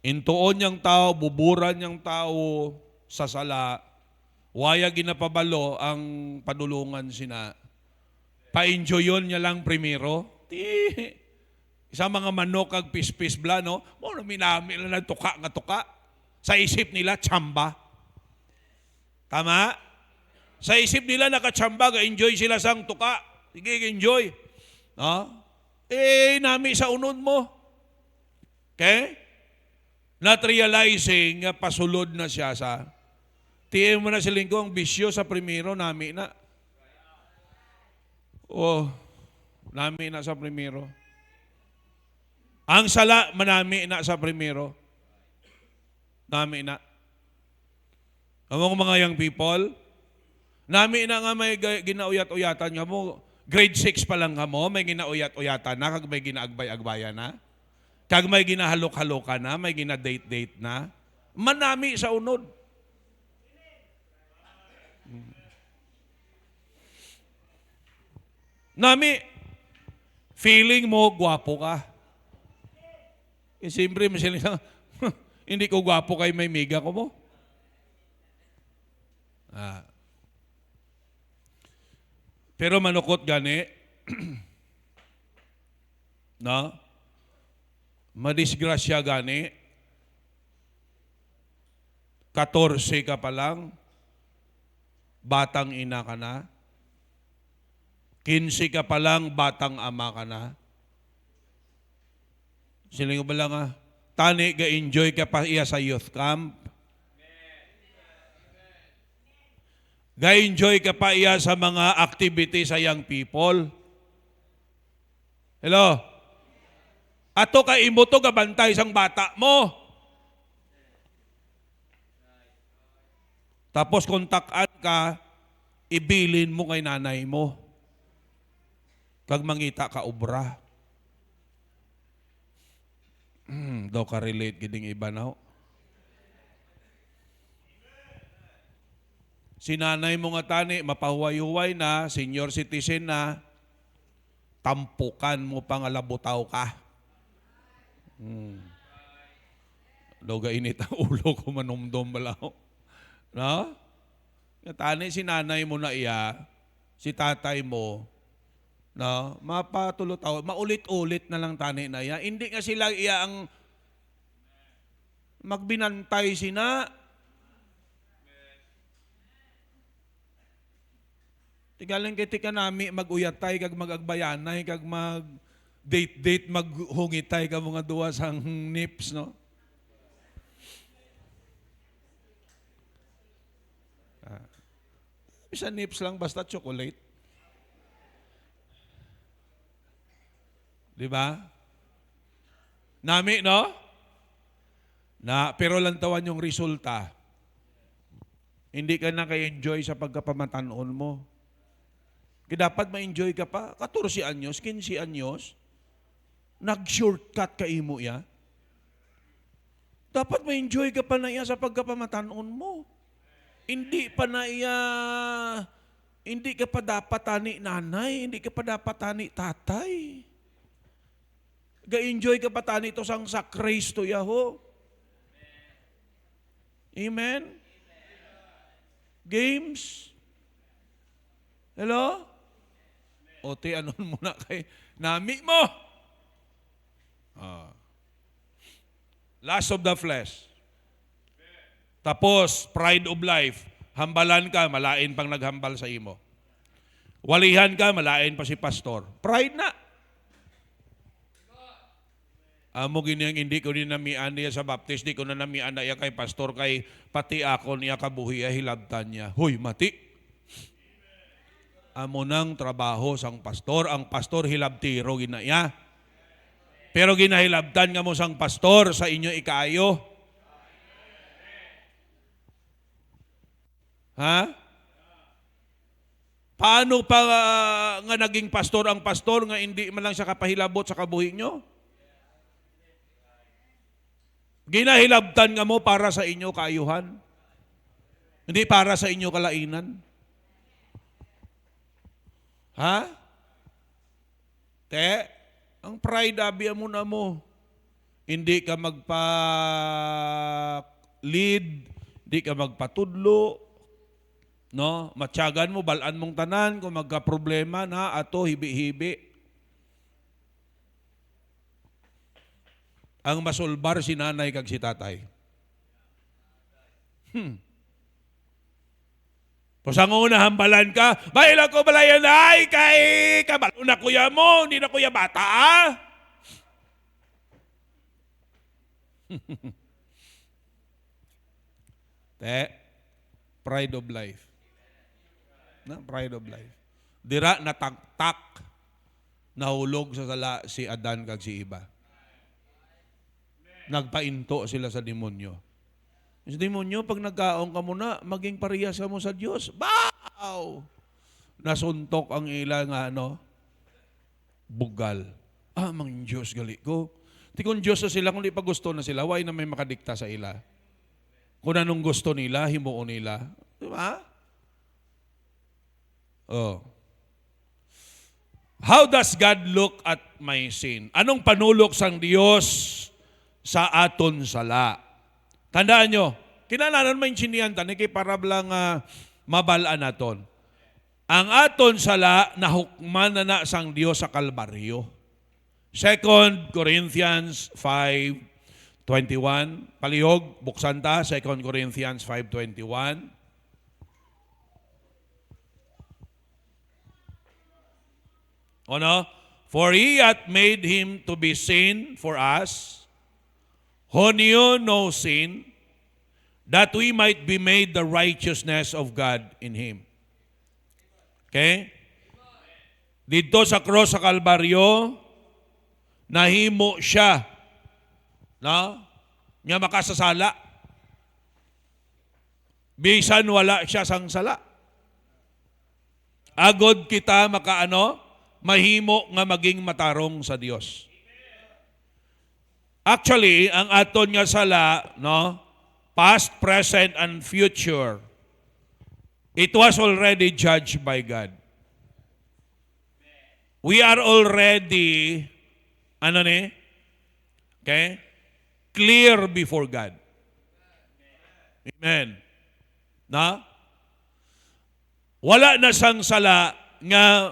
[SPEAKER 2] Intuon niyang tao, buburan niyang tao sa sala, waya ginapabalo ang padulungan sina. Pa-enjoyon niya lang primero. Isa mga manok kag pis-pis bla, no? Mo minami lang ng tuka nga tuka. Sa isip nila, tsamba. Tama? Sa isip nila, nakatsamba, ga-enjoy sila sang tuka. Sige, enjoy. No? Nami sa unod mo. Okay? Not realizing nga pasulod na siya sa tiyan mo na siling ko ang bisyo sa primero, nami na. Nami na sa primero. Ang sala, manami na sa primero. Nami na. Among mga young people, nami na nga may ginauyat-uyatan nga mo. Grade 6 pa lang ka mo, may ginauyat-uyatan na, kag may ginaagbay-agbayan na. Kag may ginahalok-halokan na, may ginadate-date na. Manami sa unod. Nami, feeling mo, gwapo ka. Eh, siyempre, hindi ko gwapo kay may miga ko mo. Pero manukot gani, no? Madisgrasya gani, 14 ka pa lang, batang ina ka na, 15 ka pa lang, batang ama ka na. Siling ba lang tani ga-enjoy ka pa iya sa youth camp. Ga-enjoy ka pa iya sa mga activity sa young people. Hello? Ato ka imo to gabantay sang bata mo. Tapos kontakan ka, ibilin mo kay nanay mo. Kag mangita ka obra. Daw ka relate giding iba now. Si nanay mo nga tani, mapahuway-huway na, senior citizen na, tampukan mo pang alabutaw ka. Daw ga init ang ulo ko manumdom balaw. No? Tani si nanay mo na iya, si tatay mo, no, mapatulotaw, maulit-ulit na lang tani na iya. Hindi nga sila iya ang magbinantay sina. Tigalang kiti ka nami mag-uyatay kag mag-agbayanay kag mag-date-date maghungitay ka mga duwa sang nips, no? Isa nips lang basta chocolate. Di ba? Nami, no? Pero lantawan yung resulta. Hindi ka naka-enjoy sa pagkapamatanon mo. Kaya dapat ma-enjoy ka pa. 14 anyos, 15 anyos, nag-shortcut ka imo ya. Dapat ma-enjoy ka pa na iya sa pagkapamatanon mo. Hindi pa na iya, hindi ka pa dapat tani nanay, hindi ka pa dapat tani tatay. Ga-enjoy ka pa tani ito sang sa Kristo yaho. Amen? Games? Hello? O ti, anon muna kay nami mo. Lust of the flesh. Tapos, pride of life. Hambalan ka, malain pang naghambal sa imo. Walihan ka, malain pa si pastor. Pride na. Amo giniyang hindi ko din namian niya sa baptist, di ko na namian na iya kay pastor, kay pati ako niya kabuhi ay hilabtan niya. Huy, mati. Amo nang trabaho sang pastor, ang pastor hilabtiro ginaya. Pero ginahilabtan nga mo sang pastor sa inyo ikaayo. Ha? Paano pa nga naging pastor ang pastor nga hindi man lang siya kapahilabot sa kabuhi nyo? Ginahilabtan nga mo para sa inyo kaayuhan. Hindi para sa inyo kalainan. Ha? Ang pride abi mo na mo. Hindi ka magpa-lead, hindi ka magpatudlo, no? Matyagan mo, balaan mong tanan kung magka-problema na ato hibi-hibi. Ang masulbar si nanay kag si tatay. Pasang una hambalan ka, baila ko balayan ay kay kabalo na kuya mo, hindi na kuya bata pride of life. Pride of life. Dira nataktak, nahulog sa sala si Adan kag si Iba. Nagpainto sila sa demonyo. Sa demonyo, pag nagkaon ka muna, maging parehas ka mo sa Diyos. Bow! Nasuntok ang ilang bugal. Mang Diyos gali ko. Di kung Diyos na sila, kung di pa gusto na sila, why na may makadikta sa ila? Kung anong gusto nila, himuon nila. Diba? Oh. How does God look at my sin? Anong panulok sang Diyos sa aton sala? Tandaan nyo, kinalanan maintindihan tani kay para lang mabalaan naton. Ang aton sala nahukman na sang Diyos sa Kalbaryo. 2 Corinthians 5:21. Palihog, buksan ta, 2 Corinthians 5:21. For he hath made him to be sin for us, who knew no sin, that we might be made the righteousness of God in him. Okay? Dito sa cross sa Kalbaryo, nahimo siya, niya makasasala. Bisan wala siya sang sala. Agod kita mahimo nga maging matarong sa Dios. Actually, ang aton nga sala, past, present, and future, it was already judged by God. We are already, clear before God. Amen. Wala na sang sala nga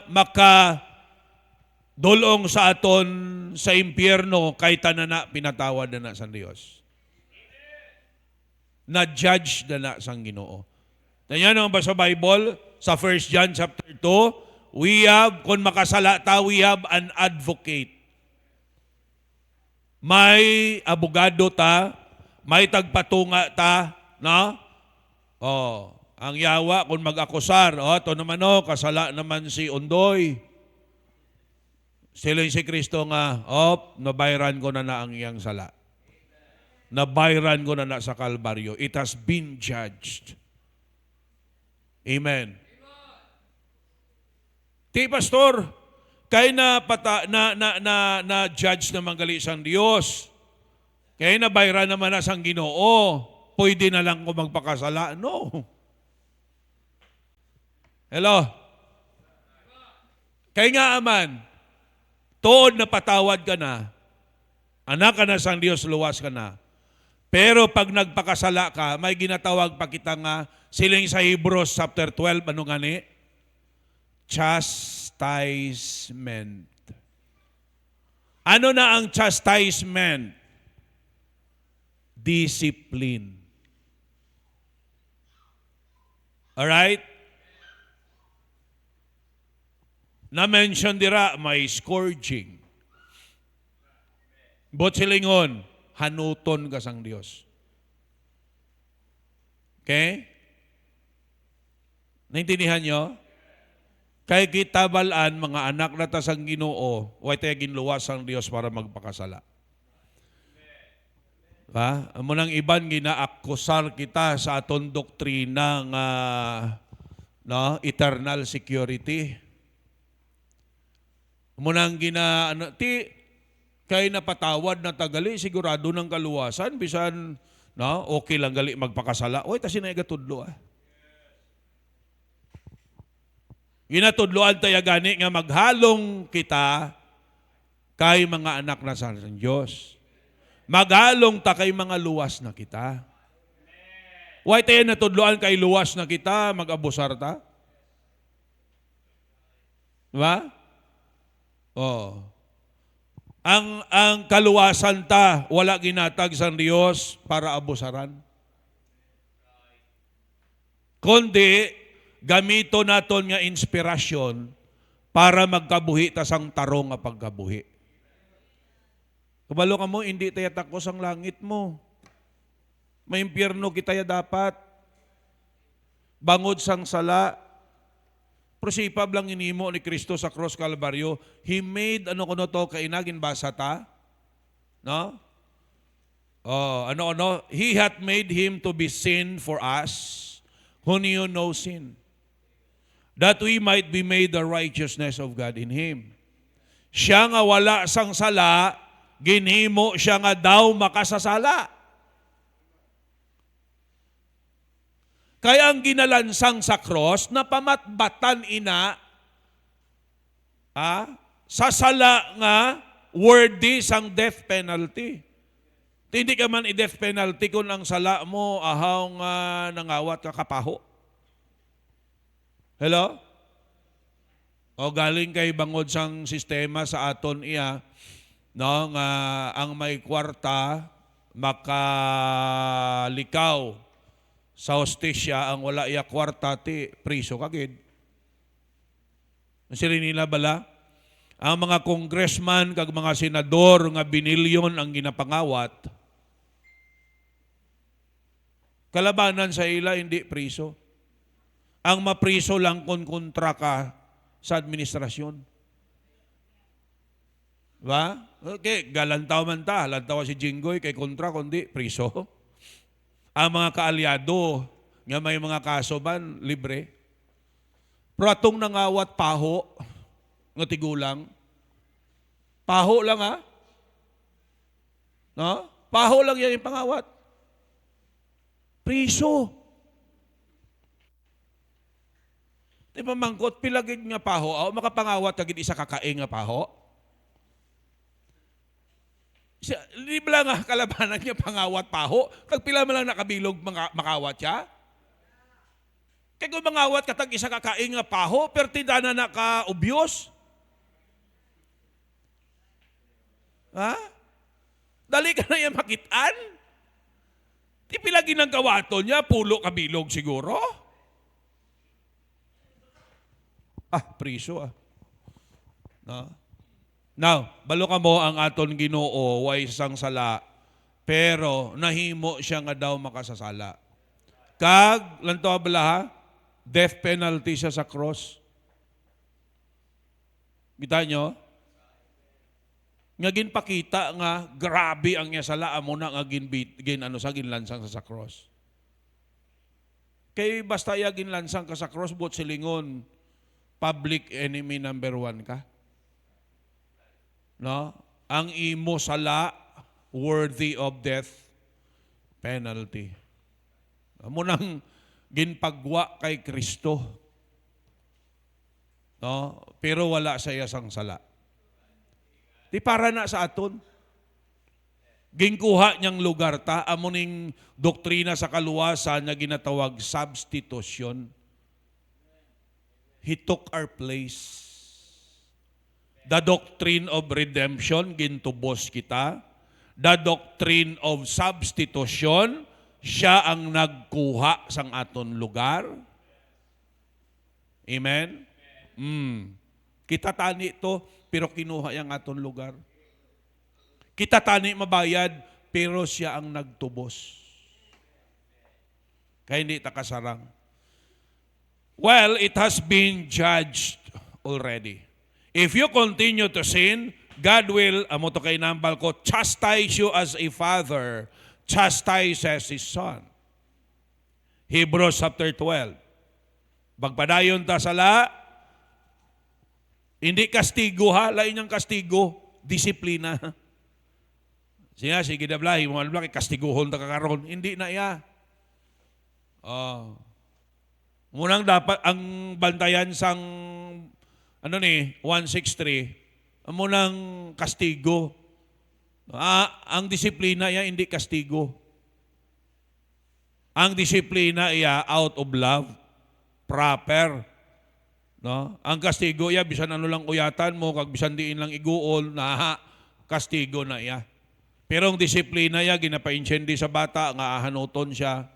[SPEAKER 2] dolong sa aton sa impyerno kay tanana pinatawad na sa Dios. Na-judge na sang Ginoo. Tanyan naman ba sa Bible, sa 1 John chapter 2, kung makasala ta, we have an advocate. May abogado ta, may tagpatunga ta, ang yawa kung mag-akusar, ito naman kasala naman si Undoy. Sila si Kristo nga, nabayran ko na ang iyang sala. Nabayran ko na sa Kalbaryo. It has been judged. Amen. Ti pastor, kay na judge naman gali sang Dios. Kay nabayran naman na sang Ginoo. Pwede na lang ko magpakasala. No. Hello. Kay nga aman, tuod na patawad ka na, anak ka na sang Diyos, luwas ka na. Pero pag nagpakasala ka, may ginatawag pa kita nga, siling sa Hebrews chapter 12, ano nga ni? Chastisement. Ano na ang chastisement? Discipline. Alright? Na-mention dira, may scourging. But silingon, hanuton ka sang Diyos. Okay? Naintindihan nyo? Kay kita balaan, mga anak na ta sang Ginoo, way tayo ginluwas sang Diyos para magpakasala. Amo nang iban ginaakusar kita sa aton doktrina nga eternal security. Munang kay napatawad na tagali, sigurado ng kaluwasan, bisan, okay lang gali magpakasala. Oy, tasin na igatudlo Ginatudloan tayo gani nga maghalong kita kay mga anak na sa Diyos. Maghalong ta kay mga luwas na kita. Why tayo natudloan kay luwas na kita, mag-abusar ta? Diba? Ang kaluwasan ta, wala ginatag sa Diyos para abusaran. Kundi, gamito naton nga inspirasyon para magkabuhi ta sang tarong nga pagkabuhi. Kabalo ka mo, hindi tayo takos ang langit mo. May impyerno kita ya dapat. Bangod sang sala. Prosipab lang inimo ni Kristo sa cross Kalbaryo. He made, kainagin basa ta? ano? He hath made him to be sin for us, who knew no sin, that we might be made the righteousness of God in him. Siya nga wala sang sala, ginhimo siya nga daw makasasala. Kaya ang ginalansang sa cross, napamatbatan ina, sa sala nga, worthy sang death penalty. Hindi ka man i-death penalty kung ang sala mo ahaw nga nangawat ka kapaho. Hello? O galing kay bangod sang sistema sa aton iya, no, nga ang may kwarta makalikaw sa hostisya, ang wala iya kwarta ti priso kagid. Siri nila bala? Ang mga congressman kag mga senador nga binilyon ang ginapangawat, kalabanan sa ila hindi priso. Ang mapriso lang kung kontra ka sa administrasyon. Ba? Okay, galantaw man ta. Lantaw si Jinggoy kay kontra kundi priso. Ang mga kaalyado nga may mga kaso ban, libre. Pero atong nangawat paho, nga tigulang, paho lang ha? No? Paho lang yan yung pangawat. Priso. Di ba mangkot, pilagid nga paho, makapangawat kagid isa kakain nga paho? Di ba nga kalabanan niya pangawat paho? Kag pila man lang nakabilog makawat siya? Kaya kung mangawat katag isa kakain nga paho, pero tindana na ka-ubyos? Ha? Dali ka na yung makitaan? Di pilagin ng kawato niya, pulo kabilog siguro? Priso No? Now, balo ka mo ang aton Ginoo, way sang sala, pero nahimo siya nga daw makasasala. Kag, lanto bala ha, death penalty siya sa cross. Kita nyo? Nga ginpakita nga grabe ang niya sala amo na nga ginlansang sa cross. Kay basta ya ginlansang ka sa cross bot silingon public enemy number 1 ka. No? Ang imo sala worthy of death penalty. Amo nang ginpagwa kay Kristo. No? Pero wala sa iya sang sala. Di para na sa aton. Ginkuha niyang lugar ta, amuning doktrina sa kaluwasan na ginatawag substitution. He took our place. The doctrine of redemption, gintubos kita. The doctrine of substitution, siya ang nagkuha sang aton lugar. Amen? Kita tani to, pero kinuha yung aton lugar. Kita tani mabayad, pero siya ang nagtubos. Kaya hindi ta kasarang. Well, it has been judged already. If you continue to sin, God will, amo to kay nambal ko, chastise you as a father chastises his son. Hebrews chapter 12. Bagpadayon ta sala, hindi kastigo ha, lain niyang kastigo, disiplina. Sige dablahi, mga dablahi, kastiguhon ta kakaroon. Hindi na iya. Munang dapat, ang bantayan sang, 163, munang kastigo. Ang disiplina iya, hindi kastigo. Ang disiplina iya, out of love, proper. No? Ang kastigo iya, bisan ano lang uyatan mo, kag bisan diin lang iguol, kastigo na iya. Pero ang disiplina iya, ginapainsendi sa bata, nga hanuton siya,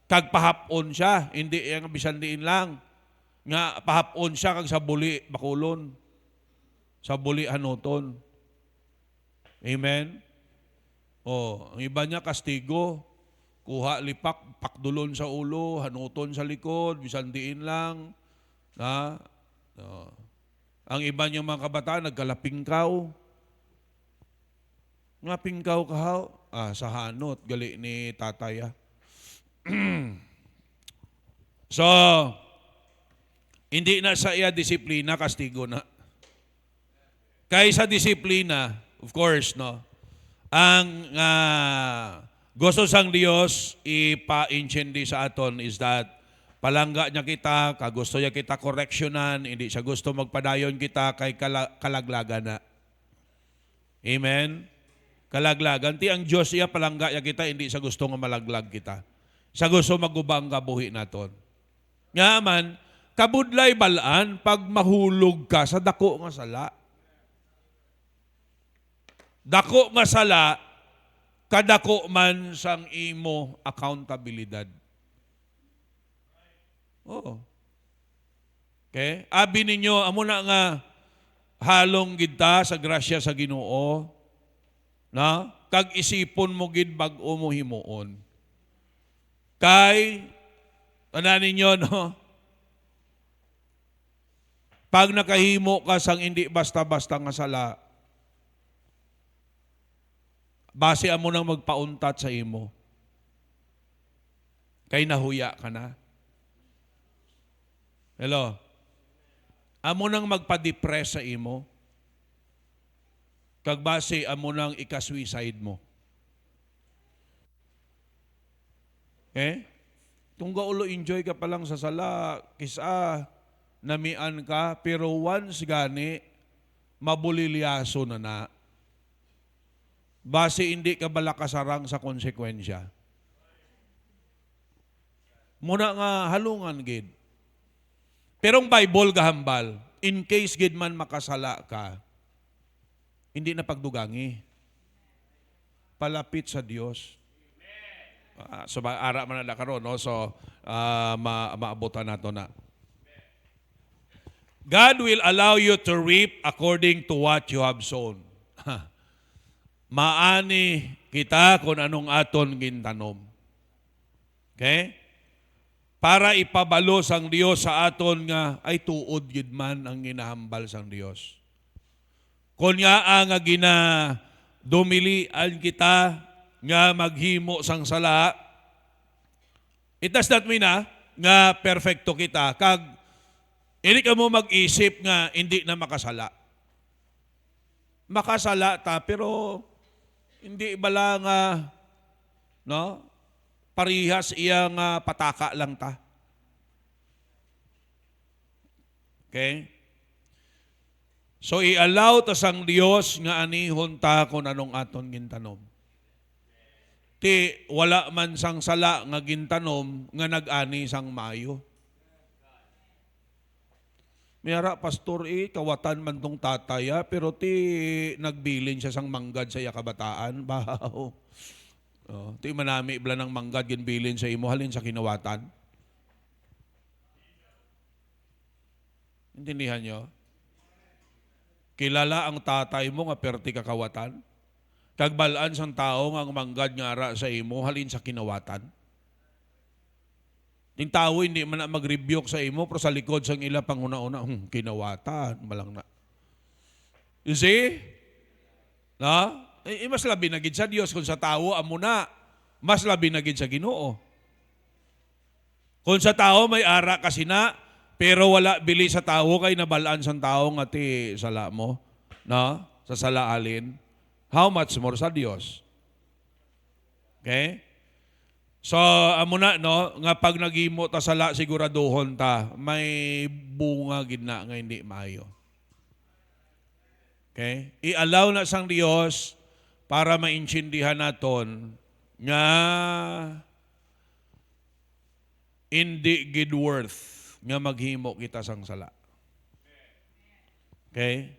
[SPEAKER 2] kag pahapon siya, hindi iya nga bisan diin lang. Nga pahapon siya, kag sa buli, bakulon. Sa buli hanuton. Amen? Ang iba niya kastigo, kuha lipak, pakdulon sa ulo, hanuton sa likod, bisan diin lang. Ang iba niyang mga kabataan, nagkalapingkaw. Nga pingkaw ka, sa hanot, gali ni tatay. So, hindi na sa iya disiplina, kastigo na. Kaysa disiplina, of course, no, ang gusto sang Dios ipa-intindi sa aton is that palangga niya kita, kagusto niya kita correctionan, hindi siya gusto magpadayon kita kay kalaglagan na. Amen? Kalaglagan. Ti ang Diyos iya palangga niya kita, hindi siya gusto nga malaglag kita. Siya gusto magubang kabuhi naton. Nga man, kabudlay balaan pag mahulog ka sa dako nga sala. Dako nga sala, kadako man sang imo accountabilidad. Oo. Okay? Abi ninyo, amo na nga halong gid ta sa grasya sa Ginoo. Na? Kag isipon mo gid bag-o mo himuon. Kay tanan ninyo, no? Pag nakahimo ka sang hindi basta-basta nga sala, base amo nang magpauntat sa imo. Kay nahuya ka na. Hello? Amo nang magpa-depress sa imo. Kag base amo nang ika-suicide mo. Okay? Kung gaulo enjoy ka pa lang sa sala, kisa namian ka, pero once gani, mabulilyaso na. Base hindi ka balakasarang sa konsekwensya. Muna nga halungan gid. Pero ang Bible gahambal, in case gid man makasala ka, hindi na pagdugangi. Palapit sa Dios. So ara man na karon, no? So maabutan nato na. God will allow you to reap according to what you have sown. Maani kita kung anong aton gintanom. Okay? Para ipabalo sang Dios sa aton nga ay tuod gid man ang ginahambal sang Dios. Kung nga nga dumilian kita nga maghimo sang sala, it does not mean nga perfecto kita. Kag hindi ka mo mag-isip nga hindi na makasala. Makasala ta, pero hindi bala nga, no? Parihas iyang pataka lang ta. Okay? So, i-allow ta sang Dios nga anihon ta kung anong aton gintanom. Ti, wala man sang sala nga gintanom nga nag-ani sang maayo. Mayara, pastor, kawatan man tong tataya, pero nagbilin siya sang manggad sa iya kabataan. Bahaw. Ti manami bla ng manggad, ginbilin sa imo, halin sa kinawatan. Intindihan nyo? Kilala ang tatay mo nga perti kakawatan. Kagbalaan sang tao nga ang manggad nga ara sa imo, halin sa kinawatan. Yung tao hindi man na mag-rebuke sa imo, pero sa likod sang ila panguna-una, kinawatan, malang na. You see? No? Mas labi na gid sa Dios kung sa tao amo na. Mas labi na gid sa Ginoo. Kung sa tao may ara kasi na, pero wala bili sa tao kay nabalaan sang tao nga ti sala mo, no? Sa salaalin. How much more sa Dios? Okay? So, amo na, no, nga pag nagimo ta sala, siguraduhon ta, may bunga gid na nga hindi maayo. Okay? I-allow na sang Dios para maintindihan naton nga hindi gid worth nga maghimo kita sang sala. Okay?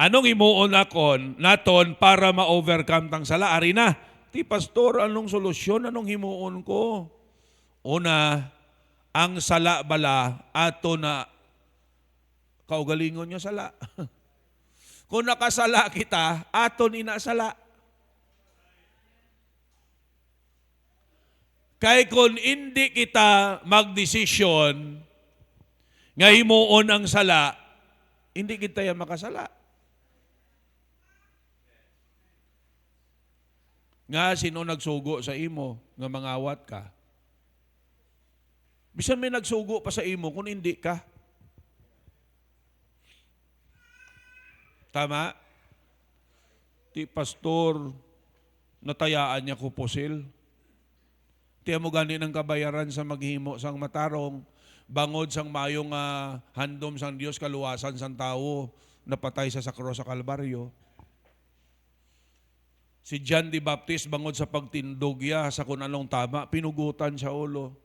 [SPEAKER 2] Anong imuon akon naton para ma-overcome tang sala? Ari na. Ti pastor, anong solusyon? Anong himuon ko? Una, ang sala bala ato na kaugalingon niya sala. Kung nakasala kita, aton inasala. Kay kung hindi kita magdesisyon nga himuon ang sala, hindi kita yan makasala. Nga sino nagsugo sa imo nga mangawat ka? Bisan may nagsugo pa sa imo kung hindi ka. Tama? Ti pastor, natayaan niya ko pusil. Ti mo gani ng kabayaran sa maghimo sang matarong, bangod sang mayong handom sang Dios kaluwasan sang tao, napatay sa krus sa Kalbaryo. Si John the Baptist, bangod sa pagtindog ya sa kung anong tama, pinugutan sa ulo.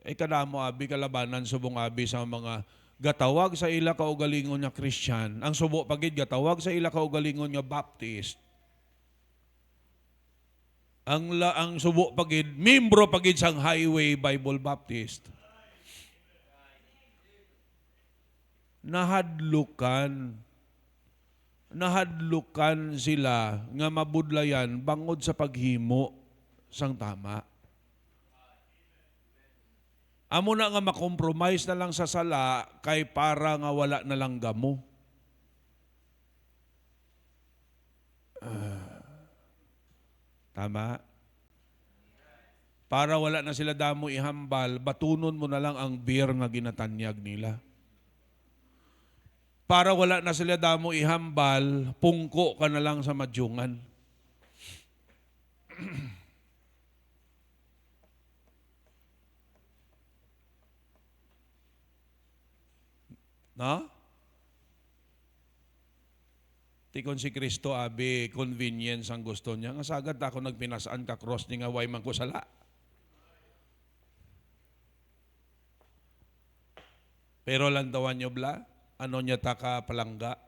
[SPEAKER 2] Kadamo abi kalabanan subong abi sa mga gatawag sa ila kaugalingon nga Christian. Ang subo pagid gatawag sa ila kaugalingon nga Baptist. Ang subo pagid membro pagid sang Highway Bible Baptist. Nahadlukan sila nga mabudlayan bangod sa paghimo sang tama. Amo na nga makompromise na lang sa sala kay para nga wala na lang gamo. Tama? Para wala na sila damo ihambal, batunon mo na lang ang beer nga ginatanyag nila. Para wala na sila damo ihambal, pungko ka na lang sa madyungan. No? Tikon si Kristo abi, convenience ang gusto niya. Nga sagad ako nagpinasaan ka cross ni nga way man ko sala. Pero lantawan niyo bla, ano niya taka palangga?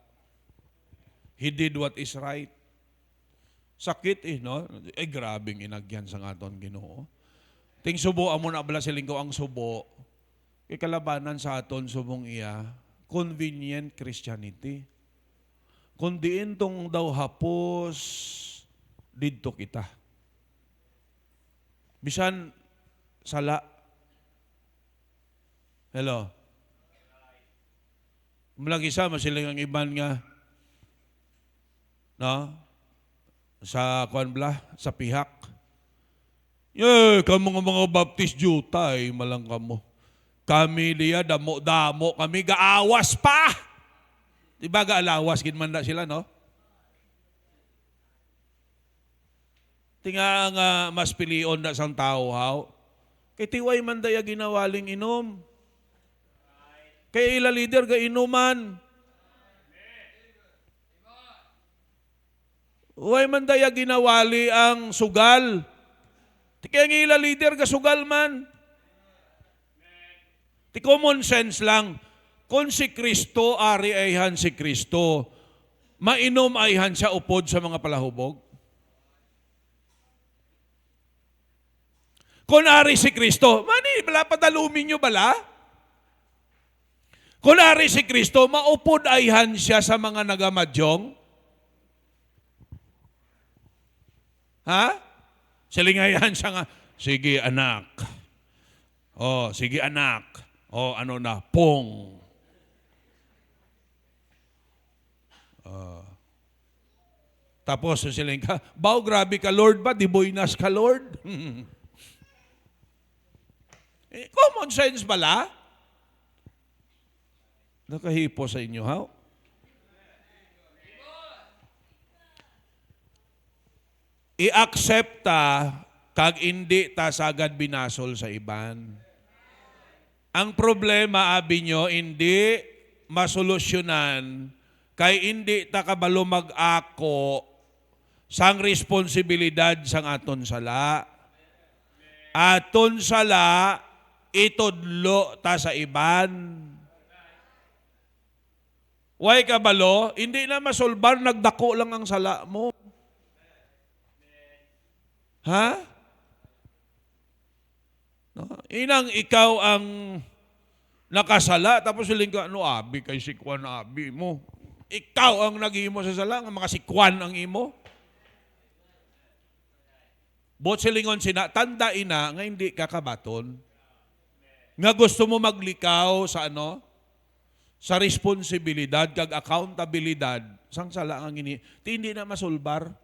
[SPEAKER 2] He did what is right. Sakit no? Grabing inagyan sa aton Ginoo. Ting subo amo na bala siling ko ang subo. Kalabanan sa aton subong iya, convenient Christianity. Kundi intong daw hapos didto kita. Bisan sala. Hello. Malagi sa masiling ang iban nga no? Sa sa pihak. Kamo nga mga Baptist jutay malang kamo. Kami liya damo kami gaawas pa. Diba gaalawas ginmanda sila no? Tinga nga mas pilion na sang tao haw. Kay tiway man daya ginawaling inom. Kay ila leader ga inuman. Uway man daya ginawali ang sugal. Kaya ang ila leader ga sugal man. Ti common sense lang. Kung si Kristo, ari ayhan si Kristo, mainom ayhan siya upod sa mga palahubog. Kung ari si Kristo, mani, bala padalumin nyo bala? Kung ari si Kristo, maupod ayhan siya sa mga nagamadyong? Ha? Silingayan siya nga, sige anak. Sige anak. Ano na, pong. Tapos siling ka, baw grabe ka Lord ba? Di boynas ka Lord? Common sense bala? Nakahipo sa inyo, ha? I-accepta kag hindi ta sagad binasol sa iban. Ang problema abi nyo, hindi masolusyonan kay hindi ta kabalo mag-ako sang responsibilidad sang aton sala. Aton sala, itudlo ta sa iban. Way kabalo, hindi na masolbar, nagdako lang ang sala mo. Ha? No? Inang ikaw ang nakasala, tapos siling ka, abi kay sikwan na abi mo. Ikaw ang naghimo sa sala, nga makasikwan ang imo. Bot silingon sina, tanda ina, nga hindi kakabaton. Nga gusto mo maglikaw sa ano? sa responsibilidad kag accountabilidad sang sala ang ini ti hindi na masulbar.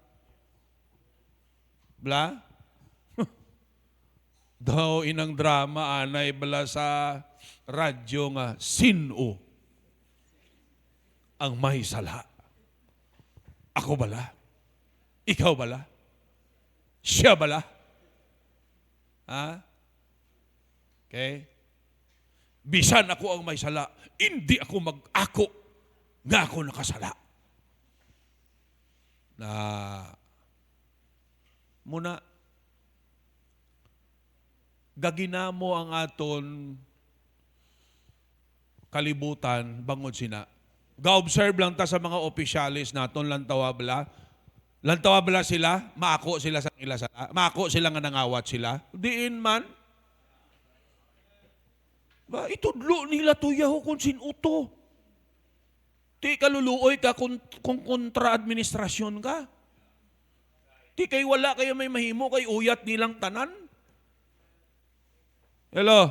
[SPEAKER 2] Bla? Daw inang drama anay bala sa radyo nga sino ang may sala. Ako bala? Ikaw bala? Siya bala? Ha? Okay? Bisan ako ang may sala, hindi ako mag-ako nga ako nakasala. Na muna, gagina mo ang aton kalibutan bangod sina. Ga-observe lang ta sa mga opisyalis naton lantawa bala. Lantawa bala sila, maako sila sa ila sala. Maako sila nga nangawat sila. Diin man. Ba, itudlo nila tuyaw kung sinuto. Ti kaluluoy ka kung kontra-administrasyon ka. Ti kay wala kayo may mahimo kay uyat nilang tanan. Hello?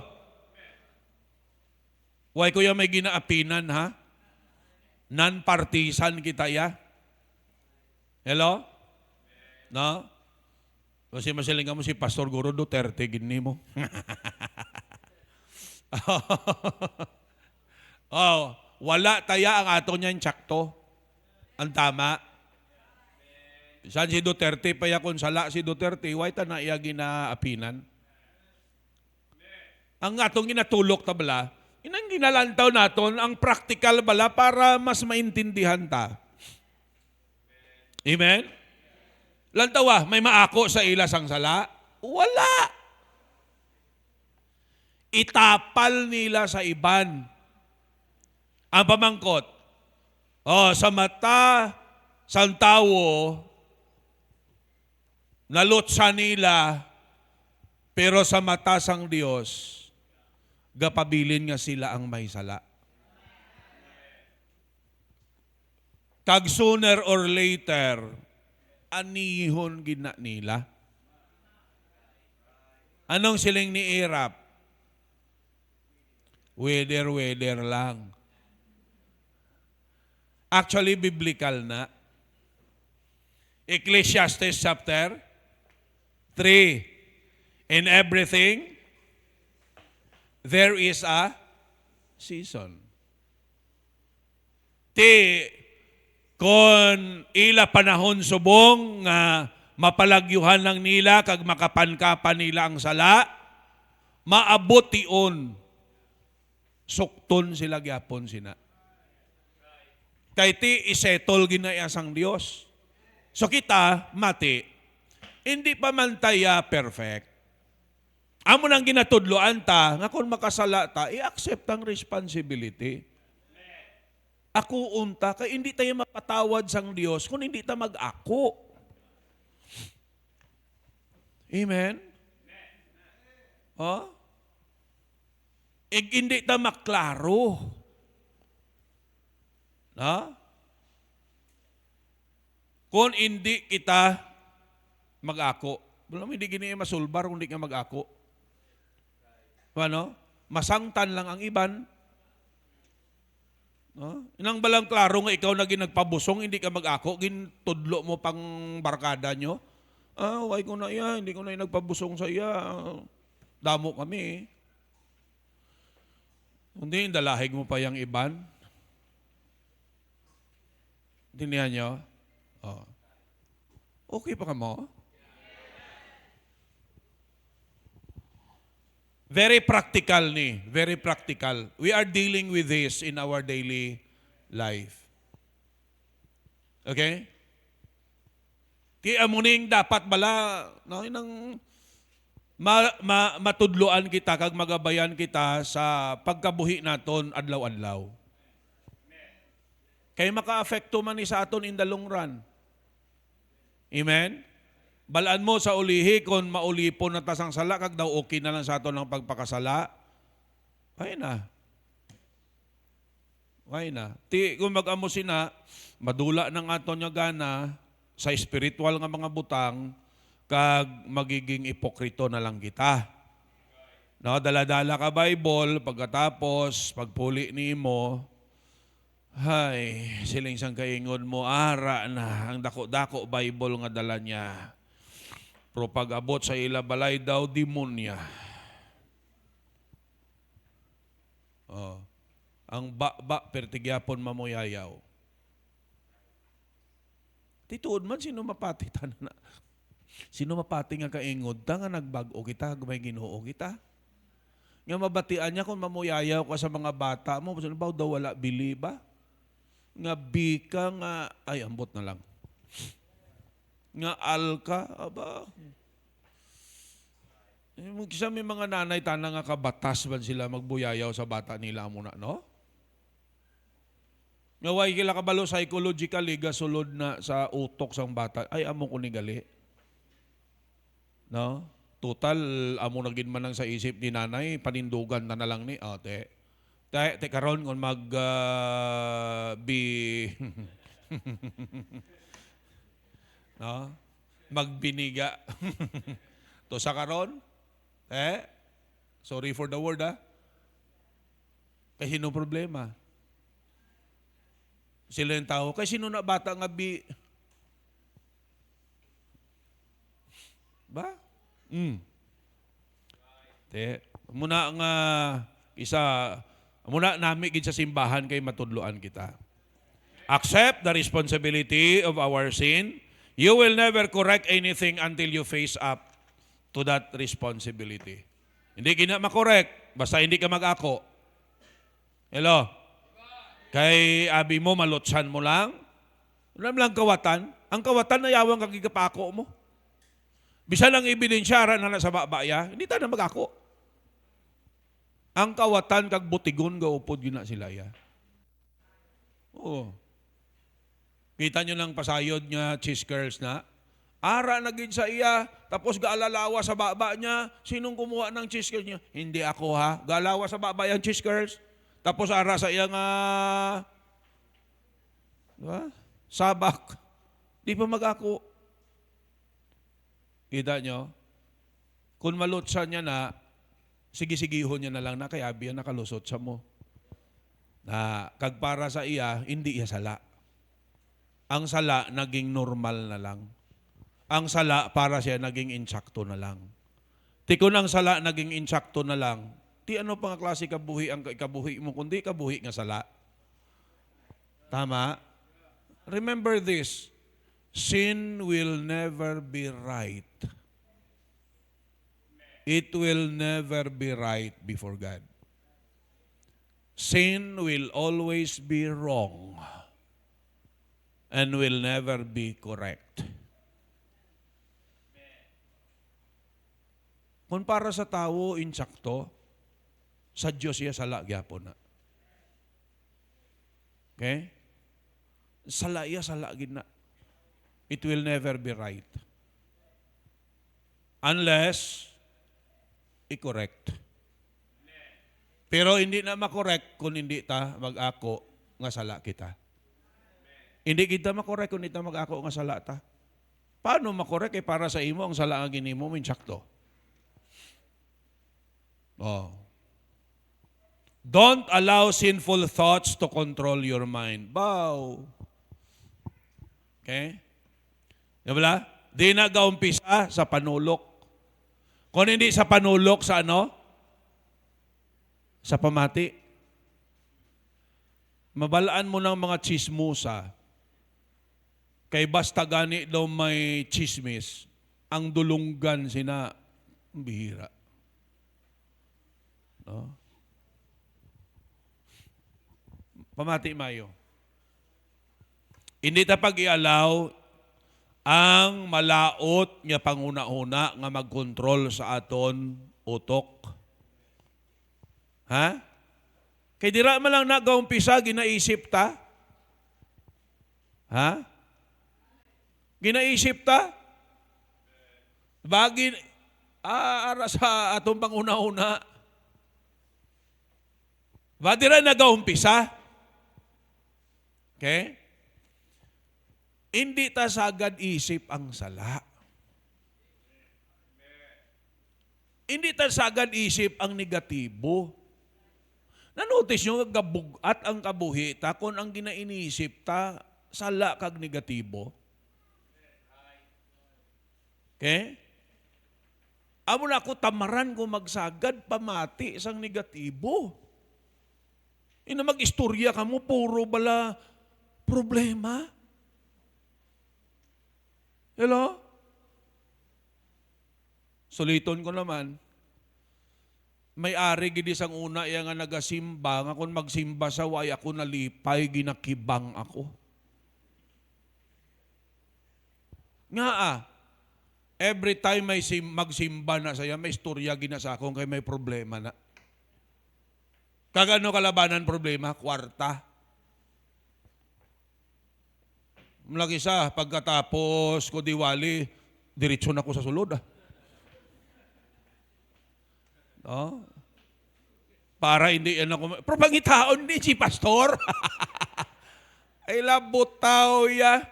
[SPEAKER 2] Why kuya may ginaapinan ha? Non-partisan kita ya? Hello? No? Kasi masiling mo si Pastor Guro Duterte, gini mo. Oh, wala taya ang ato niyan tsakto. Ang tama. Saan si Duterte, paya kung sala si Duterte, why ta na iya ginaapinan? Ang atong ginatulok ta bala, inang ginalantaw naton ang practical bala para mas maintindihan ta. Amen? Lantawa, may maako sa ila sang sala? Wala. Itapal nila sa iban. Ang pamangkot, sa mata sang tao, nalutsa nila, pero sa mata sang Diyos, gapabilin nga sila ang may sala. Kag sooner or later, anihon gina nila. Anong siling ni Irap? Weather lang. Actually, biblical na. Ecclesiastes chapter 3. In everything, there is a season. Kon ila panahon subong nga mapalagyuhan lang nila kag makapankapan nila ang sala, maabot tion. Sukton sila gyapon sina. Kay ti isetol ginaya sang Dios. So kita mati hindi pa man taya perfect. Amo nang ginatudloan ta nga kung makasala ta, i-accept ang responsibility. Ako unta kay hindi tayo mapatawad sang Dios kung hindi ta mag-ako. Amen. Oh? Hindi ta maklaro. No? Kung hindi kita mag-ako. Wala mo hindi gini masulbar kung hindi ka mag-ako. Ano? Masangtan lang ang iban. No? Inang balang klaro nga ikaw na ginagpabusong, hindi ka mag-ako, gintudlo mo pang barkada nyo. Why ko na iya, hindi ko na nagpabusong sa iya. Damo kami. Hindi, dalahig mo pa yung iban. Tinihan nyo? Oh. Okay pa ka mo? Very practical ni. Very practical. We are dealing with this in our daily life. Okay? Kaya muning dapat bala, no, inang matudloan kita kag magabayan kita sa pagkabuhi naton adlaw-adlaw. Kaya maka-afekto man ni sa aton in the long run. Amen? Balaan mo sa ulihi kung maulipon na tasang sala, kag daw okay na lang sa aton ang pagpakasala. Ay na. Ay na. Kung mag-amo sina, madula ng aton nga gana sa spiritual nga mga butang, kag magiging ipokrito na lang kita. No, dala-dala ka Bible, pagkatapos, pagpuli ni mo, Hay, siling sang kaingon mo, ara na, ang dako-dako Bible nga dala niya. Pero pag abot sa ila balay daw, demonya. Oh. Ang ba pertigyapon mamoyayaw. Tituod man, sino mapati na. Sino mapati nga kaingod ta nga nagbago kita, may Ginoo kita. Nga mabatian niya kung mamoyayaw ka sa mga bata mo, sino ba daw wala bili ba? Nga bika nga, ay ambot na lang. Nga alka, aba. Kisa may mga nanay tanang nga kabatas man sila magbuyayaw sa bata nila muna, no? Nga way kila kabalo psychologically gasulod na sa utok sang bata, ay amo ko ni gali. No? Total, amo na gid man lang sa isip ni nanay, panindugan na lang ni ate. Te karon kung mag no? Magbiniga. To sa karon, sorry for the word Kay sino problema? Sila yung tao, kay sino na bata nga ba? Muna nga muna nami gid sa simbahan kay matudloan kita. Accept the responsibility of our sin. You will never correct anything until you face up to that responsibility. Hindi gina makorek basta hindi ka mag-ako. Hello? Kay abi mo malutsan mo lang. Wala lang kawatan. Ang kawatan na yawang kagigapako mo. Bisan ang ebidensyara na nasa babaya, hindi ta na mag-ako. Ang kawatan kag butigon gaupod yun na sila ya. Oo. Kita nyo lang pasayod niya, cheese curls na. Ara na gid sa iya, tapos gaalalawa sa baba niya. Sinong kumuha ng cheese curls niya? Hindi ako ha. Gaalawa sa baba yung cheese curls. Tapos ara sa iya nga diba? Sabak. Di pa mag-ako. Kita nyo? Kung malutsan niya na, sige-sigihon niya na lang na kaya biya nakalusot sa mo. Na kag para sa iya, hindi iya sala. Ang sala naging normal na lang. Ang sala para siya naging insakto na lang. Ti kung ang sala naging insakto na lang, ti ano pa nga klase kabuhi ang kabuhi mo kundi kabuhi nga sala. Tama? Remember this. Sin will never be right. It will never be right before God. Sin will always be wrong and will never be correct. Kung para sa tao, insakto, sa Diyos iya sala gyapon na. Okay? Sala iya sala gid na. It will never be right. Unless i-correct. Pero hindi na makorek kung hindi ta mag-ako nga sala kita. Hindi kita makorek kung hindi ta mag-ako nga sala ta. Paano makorek para sa imo ang sala nga ginimo mo insakto? Oh. Don't allow sinful thoughts to control your mind. Bow. Okay? Diba? Di na gaumpisa sa panulok. Kung hindi sa panulok, sa ano? Sa pamati. Mabalaan mo ng mga chismosa. Kay basta gani daw may chismis, ang dulunggan sina bihira. No? Pamati mayo. Hindi ta pag-ialaw ang malaot nga panguna-una nga magkontrol sa aton utok. Ha? Kay dira man lang nagaumpisa ginaisip ta? Ha? Ginaisip ta? Bagi ara sa atong panguna-una. Ba dira nagaumpisa? Okay? Hindi ta sagad isip ang sala. Hindi ta sagad isip ang negatibo. Na-notice nyo, gabugat ang kabuhi ta kung ang ginainisip ta, sala kag negatibo. Okay? Amo na ako tamaran ko magsagad, pamati isang negatibo. Ina mag-istorya ka mo, puro bala problema. Hello? Suliton ko naman, may-ari gidi sang una iya nga nagasimba, nga kung magsimba sa way ako nalipay, ginakibang ako. Nga every time may magsimba na saya, may istorya ginasa akong kay may problema na. Kagano kalabanan problema? Kwarta. Malaki sa pagkatapos ko diwali, diretso na ko sa sulod. No? Para hindi yan ako, pero pangitaon ni si pastor. Ay labot tao ya.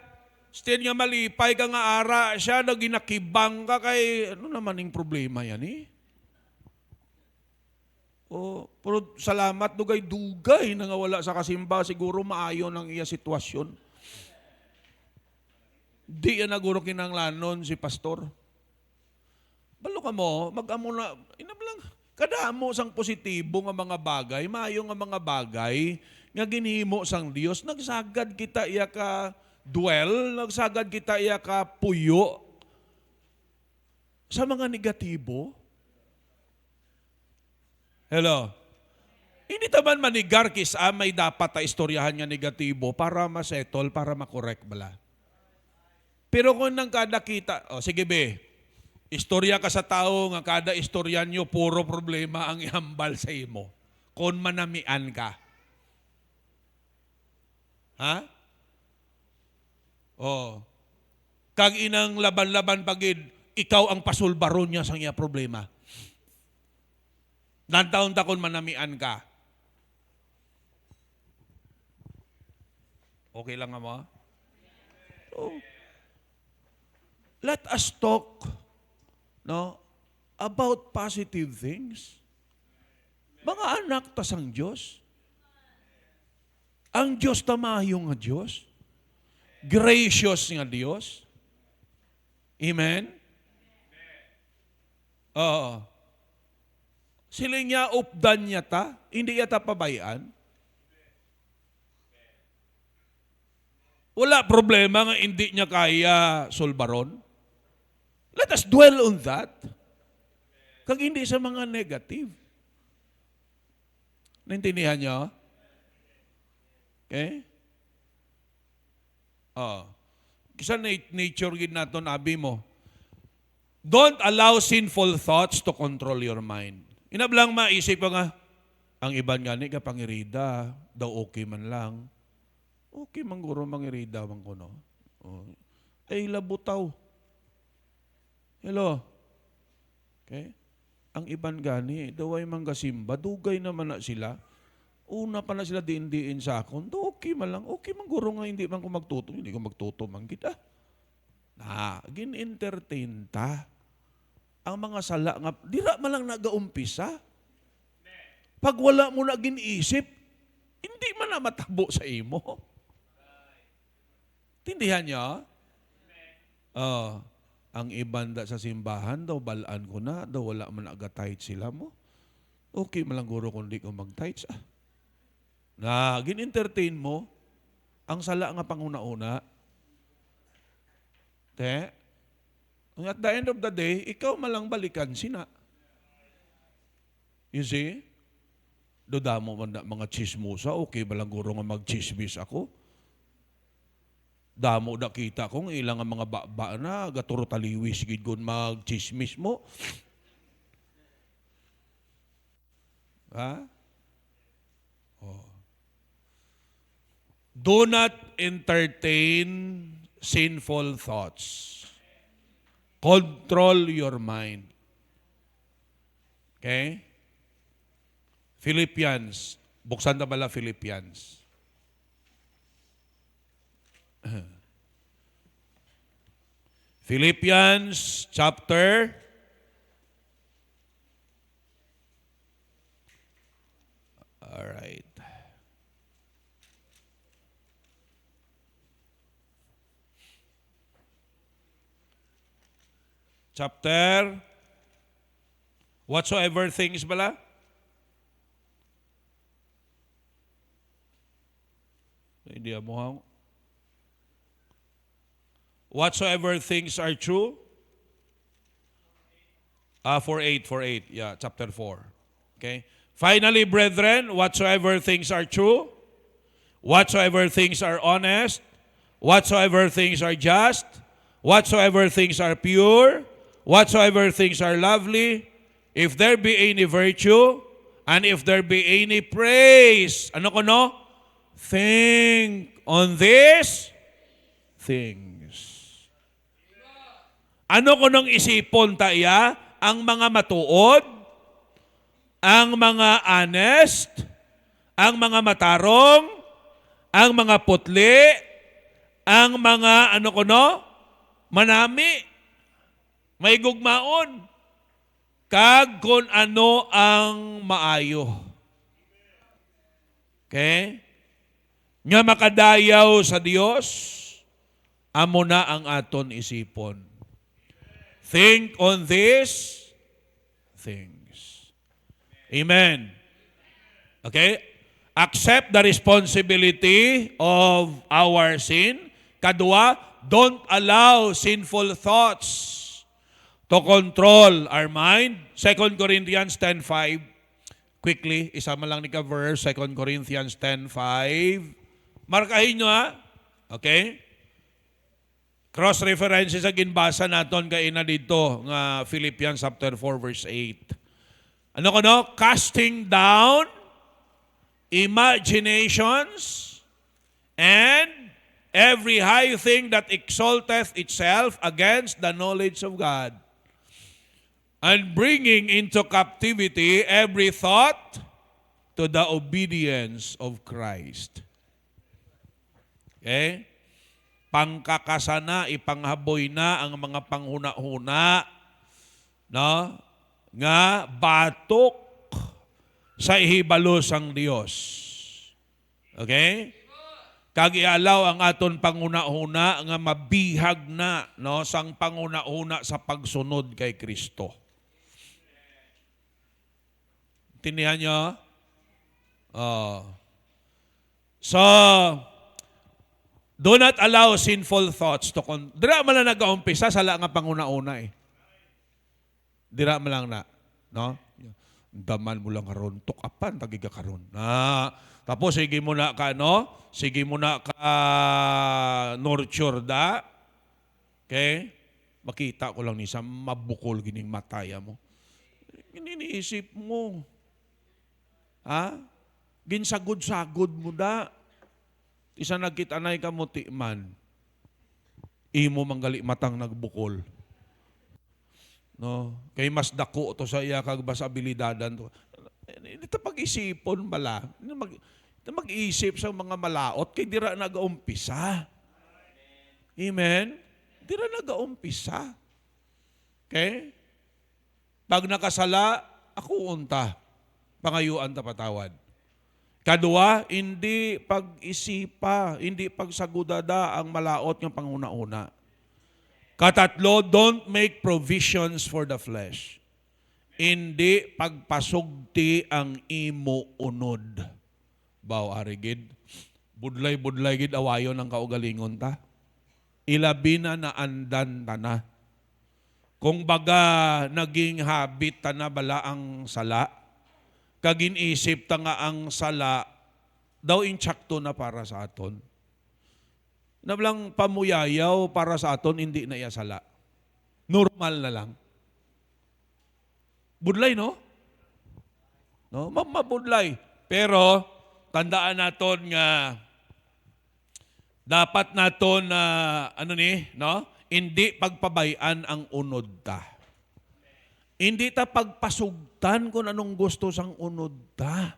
[SPEAKER 2] Still nga malipay ka nga ara siya, naginakibang ka kay, ano naman yung problema yan eh? Oh, pero salamat dugay-dugay na nga wala sa kasimba, siguro maayon ang iya sitwasyon. Di yan naguro kinanglanon si pastor. Balo ka mo, mag-amo na, inablang, kadamo sang positibo nga mga bagay, maayo nga mga bagay, nga ginhimo sang Dios, nagsagad kita iya ka dwell, nagsagad kita iya ka puyo sa mga negatibo. Hello? Hindi taman manigar kisa may dapat ta istoryahan nga negatibo para masettle, para makorek bala. Pero kung nang kada kita, sige be, istorya ka sa tao nga kada istorya nyo, puro problema ang ihambal sa imo. Kung manamian ka. Ha? Kag inang laban-laban pagid, ikaw ang pasulbaron niya sa iya problema. Nantaon ta kung manamian ka. Okay lang nga mo? Let us talk about positive things. Mga anak ta sang Diyos. Ang Diyos tamayo nga Diyos. Gracious nga Diyos. Amen? Oo. Sila niya updan niya ta, hindi yata pabayaan. Wala problema nga hindi niya kaya solbaron. Let us dwell on that. Kag hindi sa mga negative. Naintindihan niyo? Okay? Kisa nature gid nato nabi mo. Don't allow sinful thoughts to control your mind. Inablang maisip pa nga, ang iban nga ni kapangirida, daw okay man lang. Okay man guro mangirida man ko no. Ay labutaw. Hello? Okay? Ang iban gani, daw ay manggasimba, dugay naman na sila. Una pa na sila diin-diin sa akon, okay man lang. Okay man guro nga, hindi man ko magtuto. Hindi ko magtuto man kita. Gin-entertain ta. Ang mga sala nga, dira man lang nagaumpisa. Pag wala mo na ginisip, hindi man na matabo sa imo. Tindihan niya? Ang ibanda sa simbahan daw, balaan ko na, daw wala man aga-tight sila mo. Okay man lang guro kung di ko mag-tights. Gin-entertain mo, ang sala nga panguna-una. At the end of the day, ikaw malang balikan sina. You see? Dodamo man na mga chismosa, okay ba lang guro nga mag-chismis ako? Damo da kita kung ilang ang mga baba na, gaturo taliwis gid gun mag-chismis mo. Ha? Do not entertain sinful thoughts. Control your mind. Okay? Philippians. Buksan na bala Philippians. Philippians chapter 4. Alright. right. Chapter, whatsoever things bala? Hindi mo ha? Whatsoever things are true? 4:8. Yeah, chapter 4. Okay. Finally, brethren, whatsoever things are true, whatsoever things are honest, whatsoever things are just, whatsoever things are pure, whatsoever things are lovely, if there be any virtue, and if there be any praise, ano ko no? Think on these things. Ano ko nung isipon taya? Ang mga matuod, ang mga honest, ang mga matarong, ang mga putli, ang mga ano ko no? Manami, may gugmaon, kag kung ano ang maayo. Okay? Nga makadayaw sa Dios, amo na ang aton isipon. Think on these things. Amen. Okay? Accept the responsibility of our sin. Kadua, don't allow sinful thoughts to control our mind. 2 Corinthians 10:5. Quickly, isama lang ni ka verse, 2 Corinthians 10:5. Markahin nyo ha. Okay? Cross-references sa ginbasa naton kay ina dito nga Philippians chapter 4 verse 8. Ano ko no? Casting down imaginations and every high thing that exalteth itself against the knowledge of God, and bringing into captivity every thought to the obedience of Christ. Okay? Pangkakasana, ipanghaboy na ang mga panghuna-huna, no? Nga batok sa ihibalo sang Dios. Okay? Kag ialaw ang aton panguna-huna nga mabihag na, no, sang panguna-huna sa pagsunod kay Kristo. Tinihan nyo? So, do not allow sinful thoughts to dira man lang nag-aumpisa sa nga panguna-una eh. Dira man lang na, no? Daman mo lang karon, tukapan tagiga karon. Tapos sige mo na ka no? Sige mo na ka nurture da. Okay? Makita ko lang ni sa mabukol gining mataya mo. Iniisip mo. Ha? Ginsagod-sagod mo da. Isa nagkitanay ka mo timan, imo manggali matang nagbukol. No? Kay mas dako to sa iya kag bas abilidadan to. Dito pag-isipon bala. Mag-isip sa mga malaot kay dira nag-umpisa. Amen? Dira nag-umpisa. Okay? Pag nakasala, ako unta. Pangayuan ta patawad. Kadua, hindi pag-isipa, hindi pagsagudada ang malaot ng panguna-una. Katatlo, don't make provisions for the flesh. Hindi pagpasugti ang imo unod. Baw arigid, budlay-budlay gid awayon ang kaugalingon ta. Ilabi na andan ta na. Kung baga naging habit ta na bala ang sala, kagin-isip ta nga ang sala daw intsakto na para sa aton. Nablang pamuyayaw para sa aton, hindi na iya sala. Normal na lang. Budlay, no? No? Mabudlay. Pero, tandaan naton nga dapat naton na no? Hindi pagpabayan ang unod ta. Hindi ta pagpasugtan kung anong gusto sang unod ta.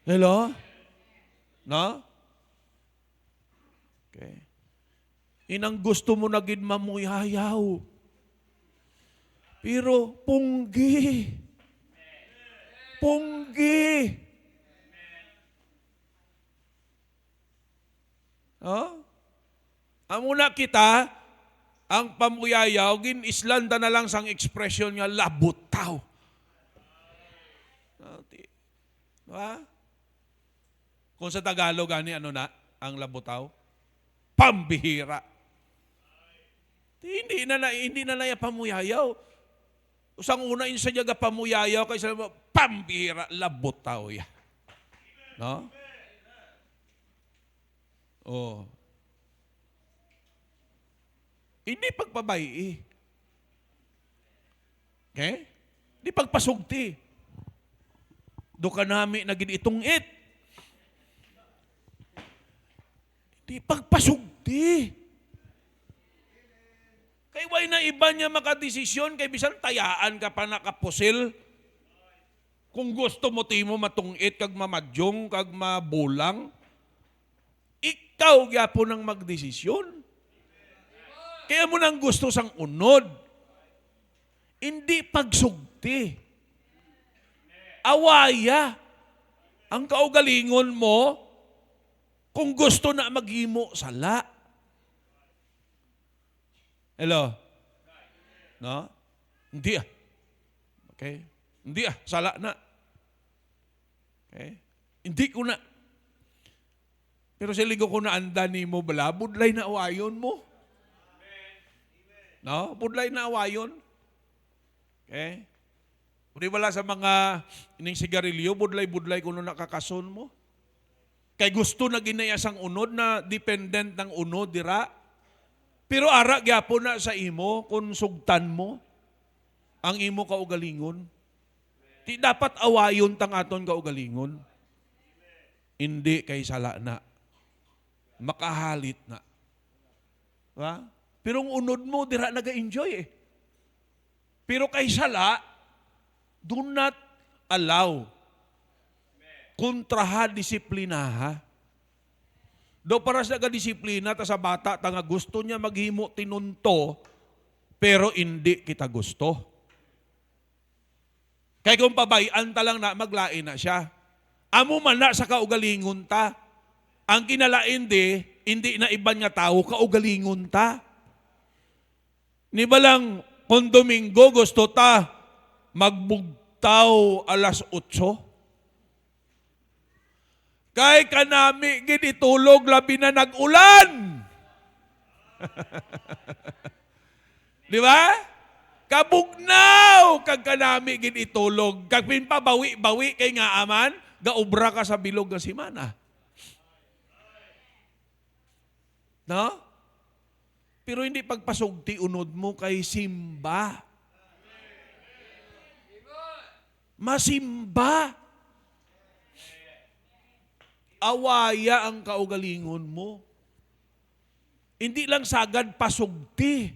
[SPEAKER 2] Hello? No? Okay. Inang gusto mo na gid mamuyayaw. Pero punggi. Punggi. Amo na kita, ang pamuyayaw, gin-islanda na lang sang ekspresyon nga, labutaw. Diba? Kung sa Tagalog, ano na, ang labutaw? Pambihira. Hindi na na pamuyayaw. Usang una yun sa niyaga pamuyayaw, kaysa pambihira, labutaw ya. No? Oh. Hindi pagpabay. Okay? Hindi pagpasugti. Do ka nami naging itungit. Hindi pagpasugti. Kay way na iba niya makadesisyon, kay bisan tayaan ka pa nakapusil. Kung gusto mo timo matungit, kag mamadyong, kag mabulang, ikaw gyapon ang magdesisyon. Kaya mo nang gusto sang unod. Hindi pagsugti. Awaya. Ang kaugalingon mo, kung gusto na maghimo, sala. Hello? No? Hindi Okay? Hindi sala na. Okay? Hindi ko na. Pero siligo ko na anda ni mo bala, budlay na awayon mo. No? Budlay na awayon. Okay? Kung wala sa mga ining sigarilyo, budlay-budlay kung nakakason mo. Kay gusto na ginayasang unod na dependent ng unod, dira. Pero ara gyapon na sa imo, kung sugtan mo, ang imo kaugalingon. Di dapat awayon tang aton kaugalingon. Hindi kay sala na. Makahalit na. Diba? Pero ang unod mo, dira naga-enjoy Pero kay sala, do not allow. Kontraha, disiplinaha. Do para sa naga-disiplina, ta sa bata, tanga gusto niya maghimo tinunto, pero hindi kita gusto. Kaya kung pabayaan ta lang na, maglain na siya. Amo man na sa kaugalingon ta. Ang kinalain hindi na iban nga tao, kaugalingon ta. Ni balang kung Domingo gusto ta magbugtaw alas 8. Kay kanami ginitulog labi na nag-ulan. Di ba? Kabugnaw kag kanami ginitulog. Kag pinpabawi-bawi kay nga aman, gaubra ka sa bilog nga simana. No? Pero hindi pagpasugti unod mo kay simba. Masimba. Awaya ang kaugalingon mo. Hindi lang sagad pasugti.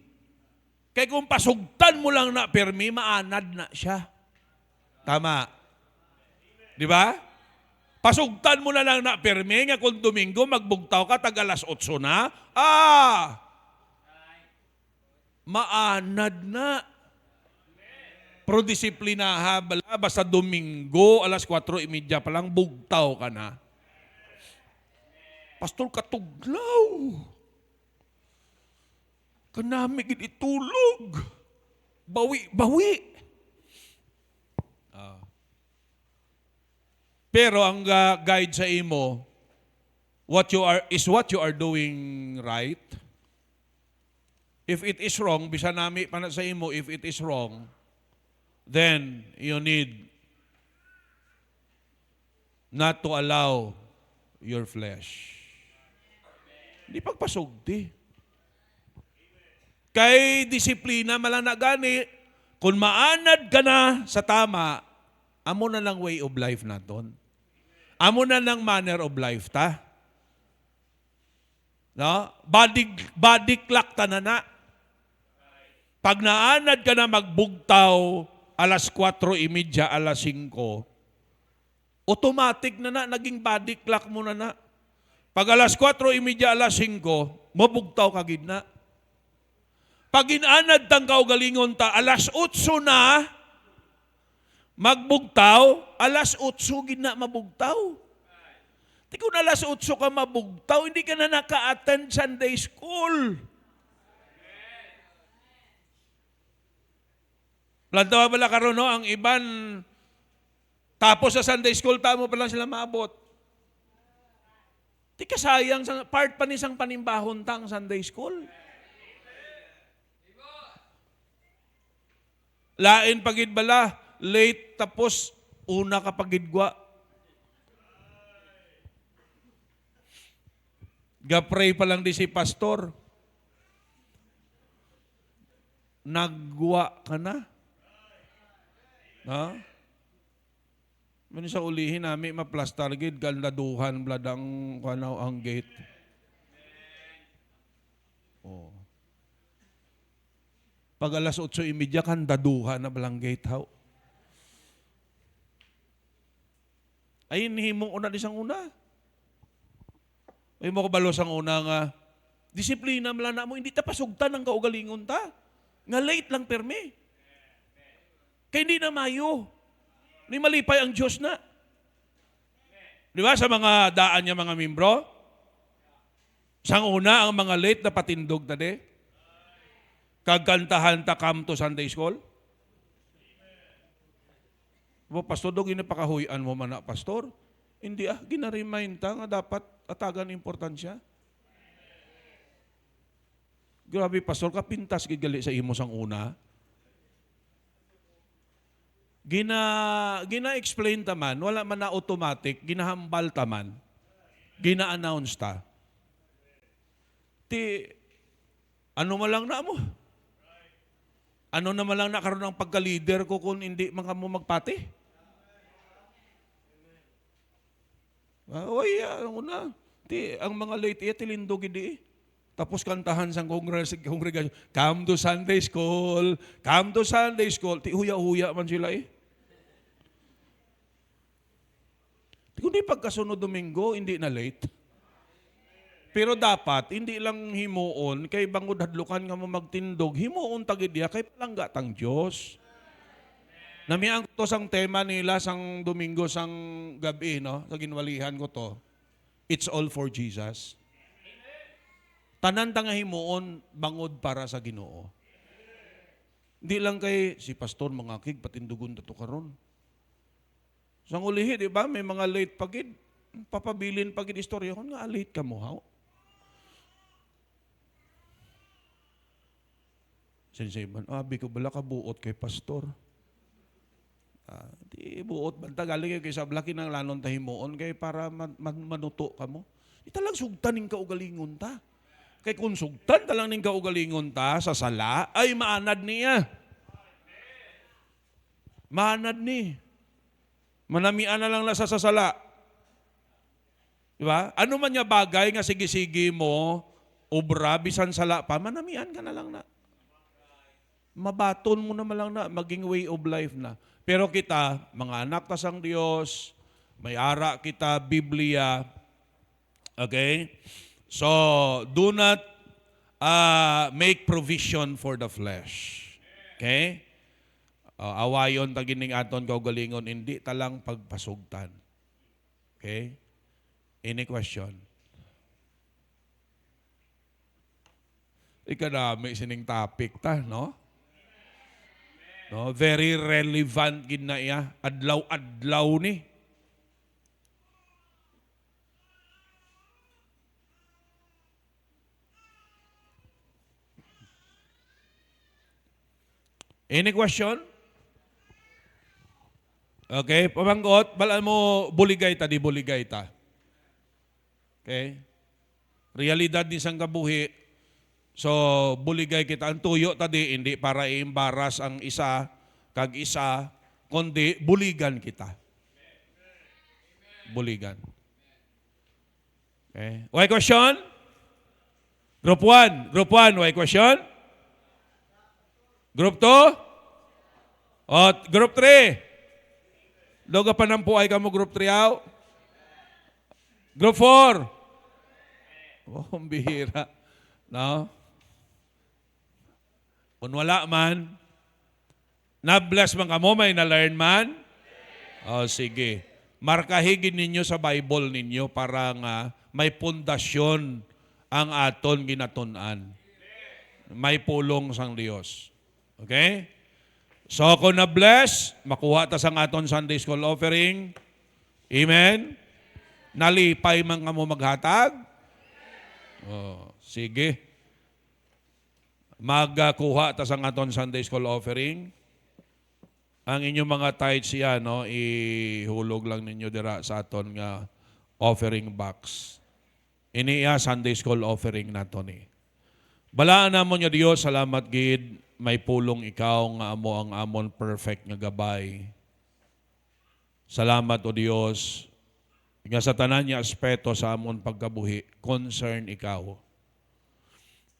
[SPEAKER 2] Kaya kung pasugtan mo lang na permi, maanad na siya. Tama. Di ba? Pasugtan mo na lang na permi, nga kung Domingo magbugtaw ka, tag alas 8 na, maanad na. Pero disiplinaha, basta Domingo, alas 4:30 pa lang, bugtaw ka na. Pastor, katuglaw. Kanami itulog. Bawi. Pero ang guide sa imo, what you are doing right. If it is wrong, bisa nami pa na sa imo, if it is wrong, then you need not to allow your flesh. Di pagpasugti. Kay disiplina malana gani, kung maanad ka na sa tama, amo na lang way of life naton. Amo na lang manner of life ta. No? Body clock ta na. Pag naanad ka na magbugtaw, alas 4:30, alas 5, automatic na naging body clock mo na. Pag alas 4:30, alas 5, mabugtaw ka gid na. Pag inaanad tang kaugalingon ta, alas 8 na, magbugtaw, alas 8 gid na mabugtaw. Di kung alas 8 ka mabugtaw, hindi ka na naka-attend Sunday school. Lantawa pala karon no, ang iban, tapos sa Sunday school, tamo pa lang sila maabot. Di ka sayang, part pa ni isang panimbahon tang Sunday school. Lain pagid bala, late tapos una ka pagidgwa. Gapray pa lang di si pastor. Nagwa ka na. Ha? Mani sa ulihin namin maplastar gid gandaduhan bladang kanaw ang gate. Oh. Pag alas 8:30 kan daduhan na balang gate how. Ay himong una di sang una. Ay mo ko balos ang una nga disiplina man na mo hindi ta pasugtan ang kaugalingon ta. Nga late lang perme. Kaya hindi na mayo. Ni malipay ang Diyos na. Di ba sa mga daan niya mga membro? Sang una ang mga late na patindog tadi. Kagantahan ta come to Sunday school. Pastor, dog inapakahuyan mo man na, pastor. Hindi ginaremind ta nga dapat atagan importansya. Grabe, pastor, kapintas gigali sa imo sang una. Gina-explain taman, wala man na automatic, ginahambal taman, gina-announce ta. Ano malang na mo? Ano na malang na karon ng pagka-leader ko kung hindi mga mo magpati? Una. Ang mga late tilindog hindi. Tapos kantahan sa congregation, come to Sunday school, come to Sunday school. Huya-huya man sila Kung di pagkasunod Domingo, hindi na late. Pero dapat, hindi lang himuon, kay bangod hadlukan nga mo magtindog, himuon tagidya, kay palangga tang Diyos. Namiang to sang tema nila sang Domingo, sang gabi, no? Sa ginwalihan ko to. It's all for Jesus. Tanan ta nga himuon, bangod para sa Ginoo. Hindi lang kay si pastor mangakig patindugon to karon. Sang ulihi, di ba? May mga late pagid. Papabilin pagid istorya ko nga late ka mo haw. Sinsiban, abi ko bala ka buot kay pastor. Di buot banta galing kay sa blaki ng lanon tahimuon kay para manuto ka mo. Italang sugtan ning kaugalingon ta. Kay kung sugtan talang ning kaugalingon ta sa sala, ay maanad niya. Maanad ni. Manamian na lang na sa sasala. Diba? Ano man niya bagay nga sige-sige mo, obra, bisan sala pa, manamian ka na lang na. Mabaton mo naman lang na, maging way of life na. Pero kita, mga anak ta sang Diyos, may ara kita, Biblia, okay? So, do not make provision for the flesh. Okay? Awayon tagining aton kaugalingon, hindi talang pagpasugtan. Okay? Any question? Ikanami sining topic ta, no? No, very relevant gid na iya, adlaw-adlaw ni. Any question? Okay, pamanggot, balaan mo buligay ta, di buligay ta. Okay? Realidad ni sang kabuhi. So, buligay kita. Ang tuyo tadi, hindi para i-embaras ang isa, kag isa, kundi buligan kita. Buligan. Okay? Why question? Group 1. Group 1, why question? Group 2? O, group 3? Loga pa po ay kamo group 3 out. Group 4. Oh, bihira. No? Kung wala man, na-bless man kamo, may na-learn man? Oh, sige. markahigin ninyo sa Bible ninyo para nga may pundasyon ang aton ginatun-an. May pulong sang Dios. Okay? So kung na-bless, makuha ta sang aton Sunday School offering. Amen? Nalipay man ka mo maghatag? Oh, sige. Magkuha ta sang aton Sunday School offering. Ang inyong mga tithes siya, no, ihulog lang ninyo dira sa aton nga offering box. Iniya Sunday School offering nato ni. Balaan namon nga Dios, salamat gid, may pulong ikaw nga amo ang amon perfect nga gabay. Salamat o Dios, nga sa tanan nga aspeto sa amon pagkabuhi, concern ikaw.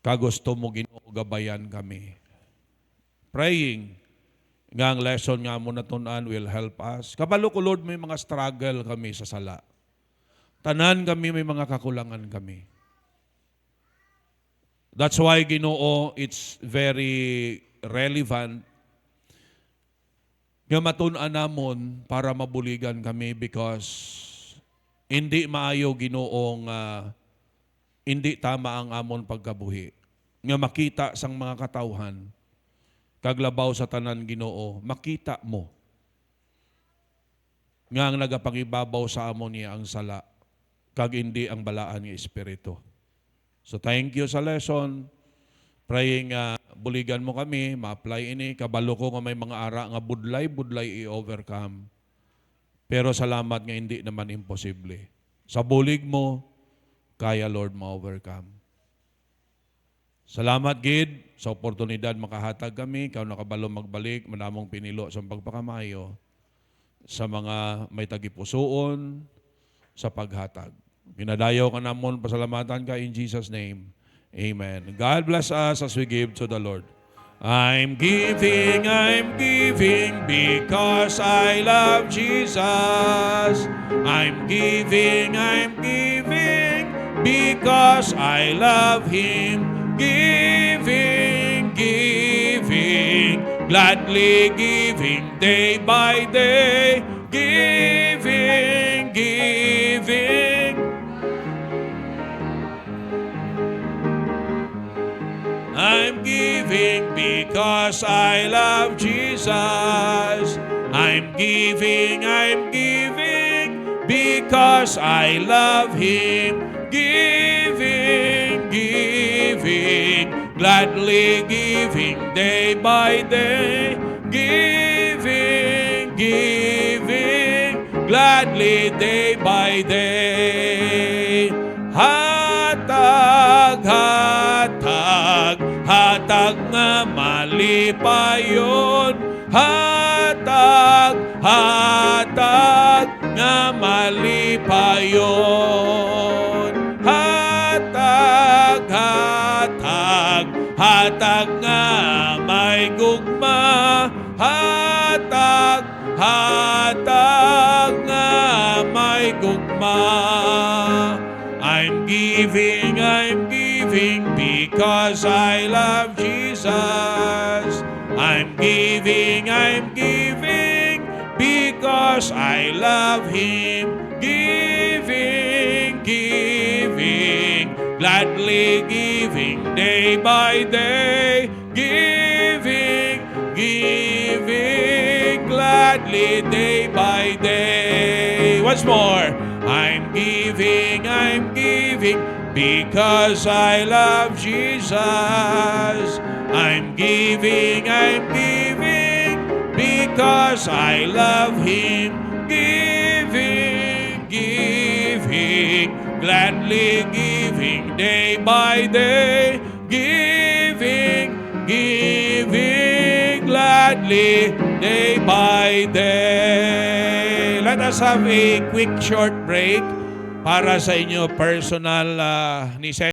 [SPEAKER 2] Kagusto mo Ginoo gabayan kami. Praying nga ang lesson nga mo natunan will help us. Kabalo ko Lord, may mga struggle kami sa sala. Tanan kami, may mga kakulangan kami. That's why, Ginoo, it's very relevant nga matun-an namon para mabuligan kami because hindi maayo, Ginoo, hindi tama ang amon pagkabuhi. Nga makita sang mga katawhan, kaglabaw sa tanan Ginoo, makita mo nga ang nagapangibabaw sa amon niya ang sala, kag hindi ang balaan ng Espiritu. So thank you sa lesson. Praying buligan mo kami, ma-apply ini. Kabalo ko nga may mga ara nga budlay i-overcome. Pero salamat nga hindi naman imposible. Sa bulig mo, kaya Lord ma-overcome. Salamat gid sa oportunidad makahatag kami. Ikaw nakabalo magbalik, manamong pinilo sa pagpakamayo sa mga may tagipusoon sa paghatag. Pinadayaw ka namon, pasalamatan ka in Jesus' name. Amen. God bless us as we give to the Lord. I'm giving because I love Jesus. I'm giving because I love Him. Giving, gladly giving day by day. Giving. I'm giving because I love Jesus. I'm giving because I love Him. Giving, gladly giving day by day. Giving, gladly day by day. Hatag nga malipayon. Hatag nga malipayon. Hatag nga may gugma. Hatag nga may gugma. I'm giving because I love Jesus. I'm giving because I love Him. Giving, gladly giving day by day. Giving, gladly day by day. Once more. I'm giving because I love Jesus. I'm giving because I love Him. Giving, gladly giving day by day. Giving, gladly day by day. Let us have a quick short break para sa inyo personal ni